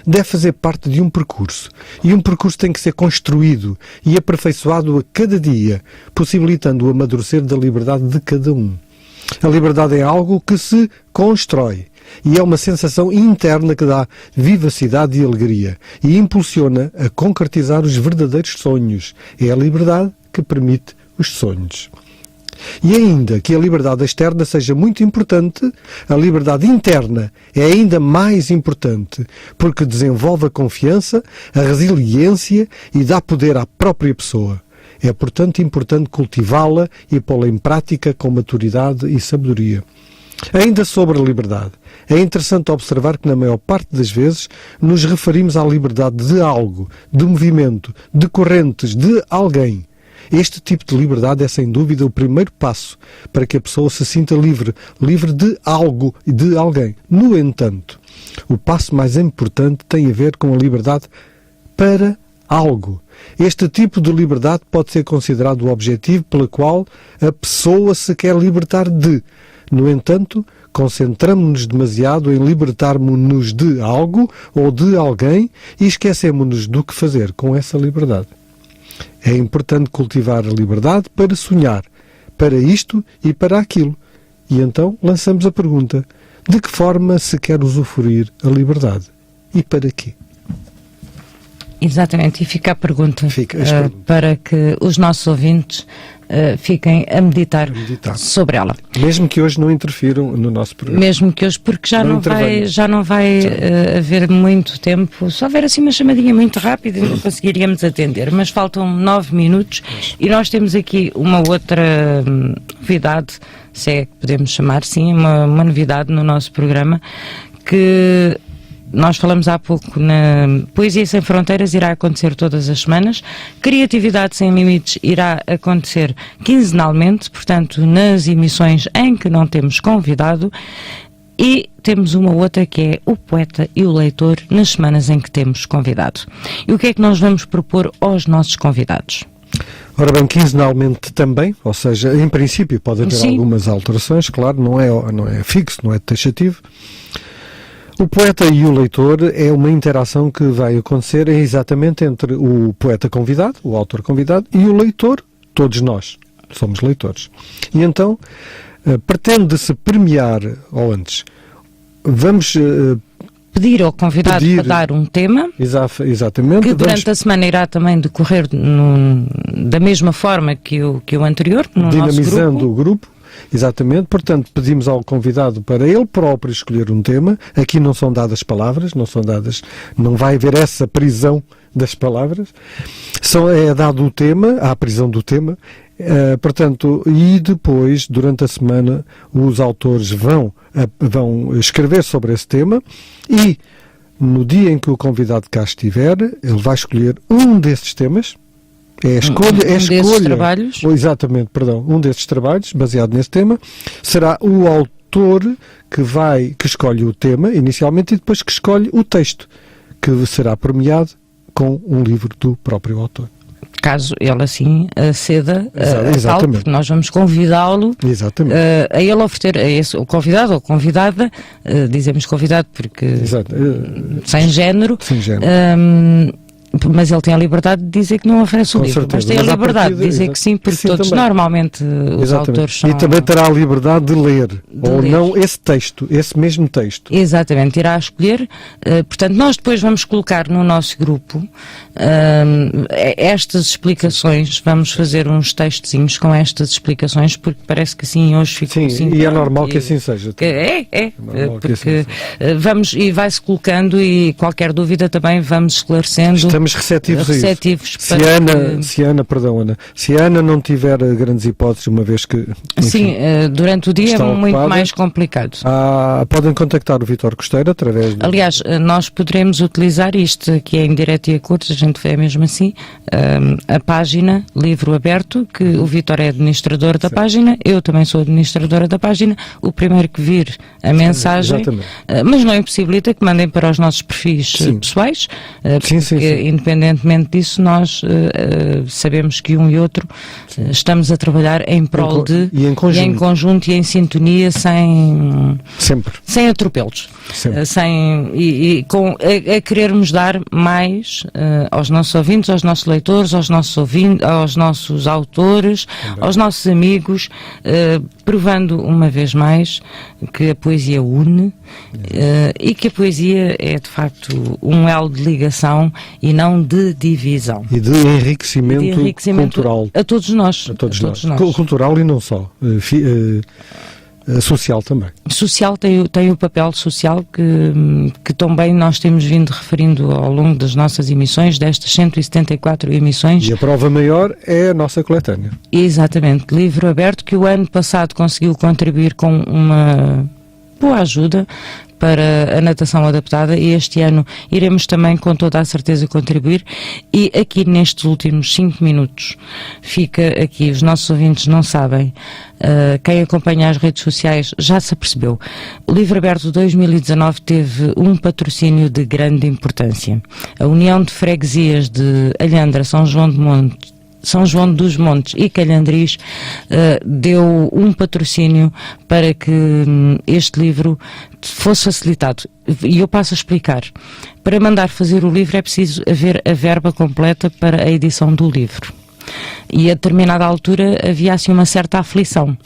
deve fazer parte de um percurso. E um percurso tem que ser construído e aperfeiçoado a cada dia, possibilitando o amadurecer da liberdade de cada um. A liberdade é algo que se constrói e é uma sensação interna que dá vivacidade e alegria e impulsiona a concretizar os verdadeiros sonhos. É a liberdade que permite os sonhos. E ainda que a liberdade externa seja muito importante, a liberdade interna é ainda mais importante, porque desenvolve a confiança, a resiliência e dá poder à própria pessoa. É, portanto, importante cultivá-la e pô-la em prática com maturidade e sabedoria. Ainda sobre a liberdade, é interessante observar que na maior parte das vezes nos referimos à liberdade de algo, de movimento, de correntes, de alguém. Este tipo de liberdade é sem dúvida o primeiro passo para que a pessoa se sinta livre de algo e de alguém. No entanto, o passo mais importante tem a ver com a liberdade para algo. Este tipo de liberdade pode ser considerado o objetivo pelo qual a pessoa se quer libertar de. No entanto, concentramos-nos demasiado em libertarmos-nos de algo ou de alguém e esquecemos-nos do que fazer com essa liberdade. É importante cultivar a liberdade para sonhar, para isto e para aquilo. E então lançamos a pergunta: de que forma se quer usufruir a liberdade? E para quê? Exatamente, e fica a pergunta, para que os nossos ouvintes fiquem a meditar sobre ela. Mesmo que hoje não interfiram no nosso programa. Mesmo que hoje, porque já não vai haver muito tempo. Se houver assim uma chamadinha muito rápida, não conseguiríamos atender, mas faltam 9 minutos e nós temos aqui uma outra novidade, se é que podemos chamar, sim, uma novidade no nosso programa, que nós falamos há pouco na Poesia Sem Fronteiras, irá acontecer todas as semanas. Criatividade Sem Limites irá acontecer quinzenalmente, portanto, nas emissões em que não temos convidado. E temos uma outra que é o Poeta e o Leitor, nas semanas em que temos convidado. E o que é que nós vamos propor aos nossos convidados? Ora bem, quinzenalmente também, ou seja, em princípio pode haver algumas alterações, claro, não é fixo, não é taxativo. O Poeta e o Leitor é uma interação que vai acontecer exatamente entre o poeta convidado, o autor convidado, e o leitor, todos nós somos leitores. E então, pretende-se premiar, ou antes, vamos pedir ao convidado para dar um tema, exatamente, que durante a semana irá também decorrer da mesma forma que o anterior, no dinamizando nosso grupo. O grupo. Exatamente, portanto pedimos ao convidado para ele próprio escolher um tema. Aqui não são dadas palavras, não vai haver essa prisão das palavras, é dado o tema, há a prisão do tema, portanto, e depois, durante a semana, os autores vão escrever sobre esse tema e no dia em que o convidado cá estiver, ele vai escolher um desses temas. Desses trabalhos? Um desses trabalhos, baseado nesse tema, será o autor que escolhe o tema inicialmente e depois que escolhe o texto, que será premiado com um livro do próprio autor. Caso ele assim aceda a tal, porque nós vamos convidá-lo a ele oferecer, o convidado ou convidada, dizemos convidado porque sem género. Mas ele tem a liberdade de dizer que não oferece o livro, mas tem a liberdade de dizer que sim, porque todos também. Normalmente os autores são... E também terá a liberdade de ler, não esse texto, esse mesmo texto. Exatamente, irá escolher. Portanto, nós depois vamos colocar no nosso grupo estas explicações, vamos fazer uns textozinhos com estas explicações, porque parece que assim hoje ficou assim. E é normal que assim seja. Porque vamos, e vai-se colocando e qualquer dúvida também vamos esclarecendo. Estamos receptivos a isso. Se a Ana não tiver grandes hipóteses, uma vez que... Enfim, sim, durante o dia é muito mais complicado. Podem contactar o Vítor Costeiro através do... Aliás, nós poderemos utilizar isto, que é em direto e a cores, a gente vê mesmo assim, a página Livro Aberto, que o Vítor é administrador da página, eu também sou administradora da página, o primeiro que vir a mensagem, mas não impossibilita que mandem para os nossos perfis pessoais, porque independentemente disso, nós sabemos que um e outro estamos a trabalhar em prol de, e em conjunto e em sintonia, sem atropelos, a querermos dar mais aos nossos ouvintes, aos nossos leitores, aos nossos autores, aos nossos amigos, provando uma vez mais que a poesia une e que a poesia é de facto um elo de ligação e não de divisão. E de enriquecimento cultural. A todos nós. Cultural e não só. social também. Social tem o papel social que também nós temos vindo referindo ao longo das nossas emissões, destas 174 emissões. E a prova maior é a nossa coletânea. Exatamente, Livro Aberto, que o ano passado conseguiu contribuir com uma boa ajuda para a natação adaptada, e este ano iremos também com toda a certeza contribuir. E aqui nestes últimos 5 minutos fica aqui, os nossos ouvintes não sabem, quem acompanha as redes sociais já se apercebeu, o Livro Aberto 2019 teve um patrocínio de grande importância. A União de Freguesias de Alhandra, São João dos Montes e Calhandris deu um patrocínio para que este livro fosse facilitado. E eu passo a explicar. Para mandar fazer o livro é preciso haver a verba completa para a edição do livro. E a determinada altura havia assim uma certa aflição,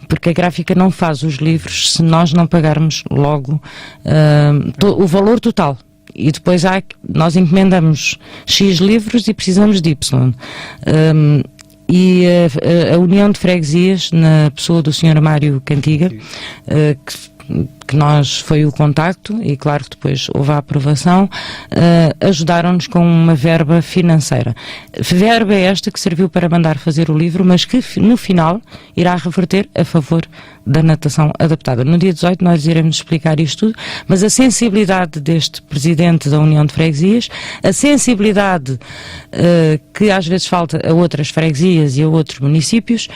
porque a gráfica não faz os livros se nós não pagarmos logo o valor total. E depois nós encomendamos X livros e precisamos de Y. E a União de Freguesias, na pessoa do Sr. Mário Cantiga, que nós foi o contacto, e claro que depois houve a aprovação, ajudaram-nos com uma verba financeira. Verba esta que serviu para mandar fazer o livro, mas que no final irá reverter a favor da natação adaptada. No dia 18 nós iremos explicar isto tudo, mas a sensibilidade deste presidente da União de Freguesias, a sensibilidade que às vezes falta a outras freguesias e a outros municípios,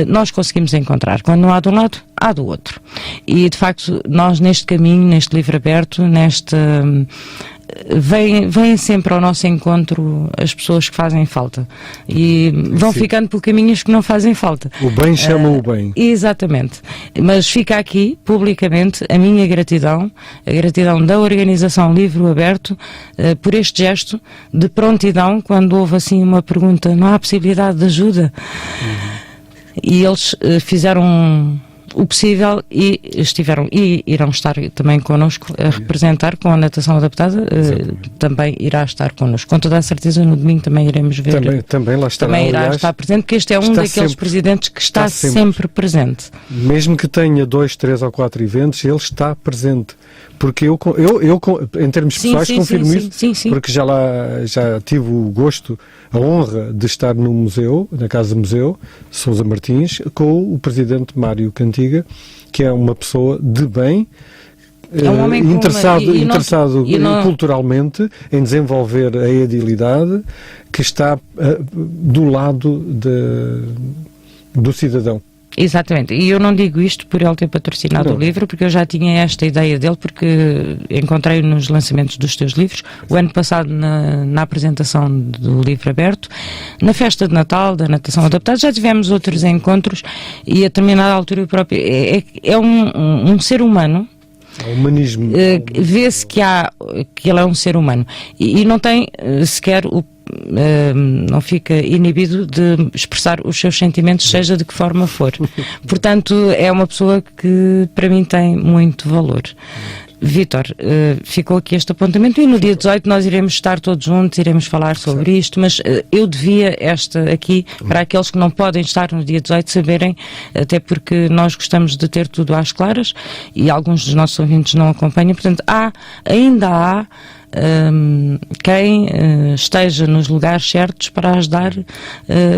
nós conseguimos encontrar. Quando não há de um lado, há do outro. E de facto nós neste caminho, neste Livro Aberto, vêm sempre ao nosso encontro as pessoas que fazem falta e vão ficando por caminhos que não fazem falta. O bem chama o bem. Exatamente. Mas fica aqui, publicamente, a minha gratidão, a gratidão da organização Livro Aberto, por este gesto de prontidão, quando houve assim uma pergunta, não há possibilidade de ajuda? E eles fizeram o possível e estiveram e irão estar também connosco a representar com a natação adaptada, também irá estar connosco. Com toda a certeza no domingo também iremos ver. Também lá estará, também irá estar presente, porque este é um daqueles presidentes que está sempre presente. Mesmo que tenha 2, 3 ou 4 eventos, ele está presente. Porque eu em termos pessoais, confirmo isso, porque já tive o gosto, a honra de estar no museu, na Casa Museu, Sousa Martins, com o presidente Mário Cantiga, que é uma pessoa de bem, é um homem interessado culturalmente em desenvolver a edilidade, que está do lado do cidadão. Exatamente, e eu não digo isto por ele ter patrocinado o livro, porque eu já tinha esta ideia dele, porque encontrei-o nos lançamentos dos teus livros, o ano passado na apresentação do Livro Aberto, na festa de Natal, da natação adaptada, já tivemos outros encontros, e a determinada altura próprio, é um ser humano. O humanismo. Vê-se que ele é um ser humano, e não tem sequer não fica inibido de expressar os seus sentimentos, seja de que forma for. Portanto, é uma pessoa que para mim tem muito valor. Vítor, ficou aqui este apontamento e no dia 18 nós iremos estar todos juntos, iremos falar sobre isto, mas eu devia esta aqui para aqueles que não podem estar no dia 18 saberem, até porque nós gostamos de ter tudo às claras e alguns dos nossos ouvintes não acompanham, portanto ainda há quem esteja nos lugares certos para ajudar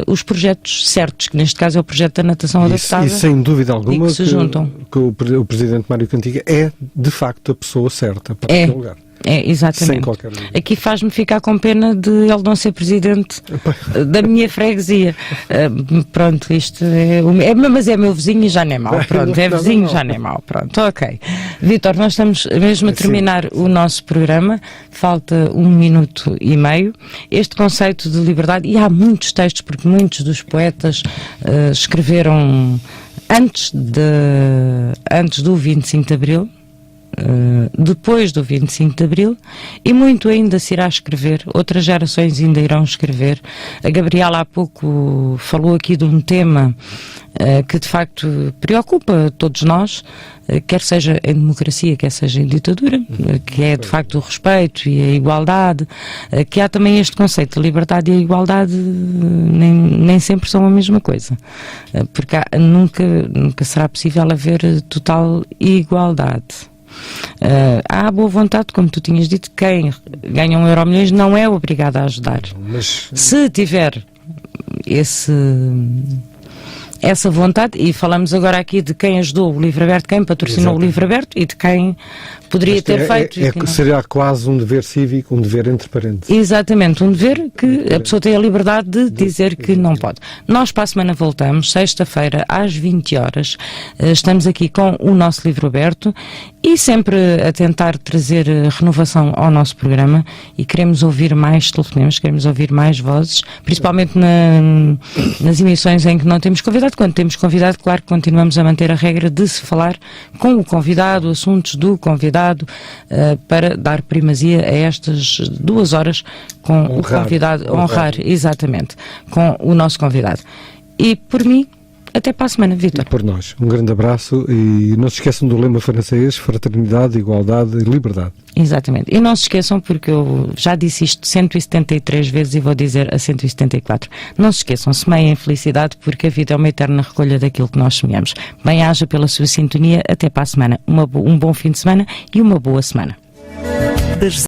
os projetos certos, que neste caso é o projeto da natação adaptada. E sem dúvida alguma que se juntam. Que o presidente Mário Cantiga é de facto a pessoa certa para aquele lugar. É, exatamente. Sem qualquer dúvida. Aqui faz-me ficar com pena de ele não ser presidente da minha freguesia. Pronto, isto mas é meu vizinho e já não é mau. Pronto, é vizinho, já não é mau. Pronto, ok. Vítor, nós estamos mesmo a terminar o nosso programa. Falta 1 minuto e meio. Este conceito de liberdade, e há muitos textos, porque muitos dos poetas escreveram antes do 25 de Abril, depois do 25 de Abril, e muito ainda se irá escrever, outras gerações ainda irão escrever. A Gabriela há pouco falou aqui de um tema que de facto preocupa todos nós, quer seja em democracia, quer seja em ditadura, que é de facto o respeito e a igualdade, que há também este conceito de liberdade e a igualdade nem sempre são a mesma coisa, porque nunca será possível haver total igualdade. Há boa vontade, como tu tinhas dito, quem ganha 1 euro milhões não é obrigado a ajudar. Mas... Se tiver essa vontade, e falamos agora aqui de quem ajudou o Livro Aberto, quem patrocinou o Livro Aberto e de quem poderia ter feito. Seria quase um dever cívico, um dever entre parênteses. Exatamente, um dever que a pessoa tem a liberdade de dizer que não pode. Nós para a semana voltamos, sexta-feira às 20 horas, estamos aqui com o nosso Livro Aberto e sempre a tentar trazer renovação ao nosso programa, e queremos ouvir mais telefonemas, queremos ouvir mais vozes, principalmente nas emissões em que não temos convidado. Quando temos convidado, claro que continuamos a manter a regra de se falar com o convidado, assuntos do convidado, para dar primazia a estas 2 horas com o convidado, honrar exatamente com o nosso convidado. E por mim, até para a semana, Vítor. E por nós, um grande abraço, e não se esqueçam do lema francês: fraternidade, igualdade e liberdade. Exatamente. E não se esqueçam, porque eu já disse isto 173 vezes e vou dizer a 174. Não se esqueçam, semeiem a felicidade, porque a vida é uma eterna recolha daquilo que nós semeamos. Bem-aja pela sua sintonia. Até para a semana. Um bom fim de semana e uma boa semana.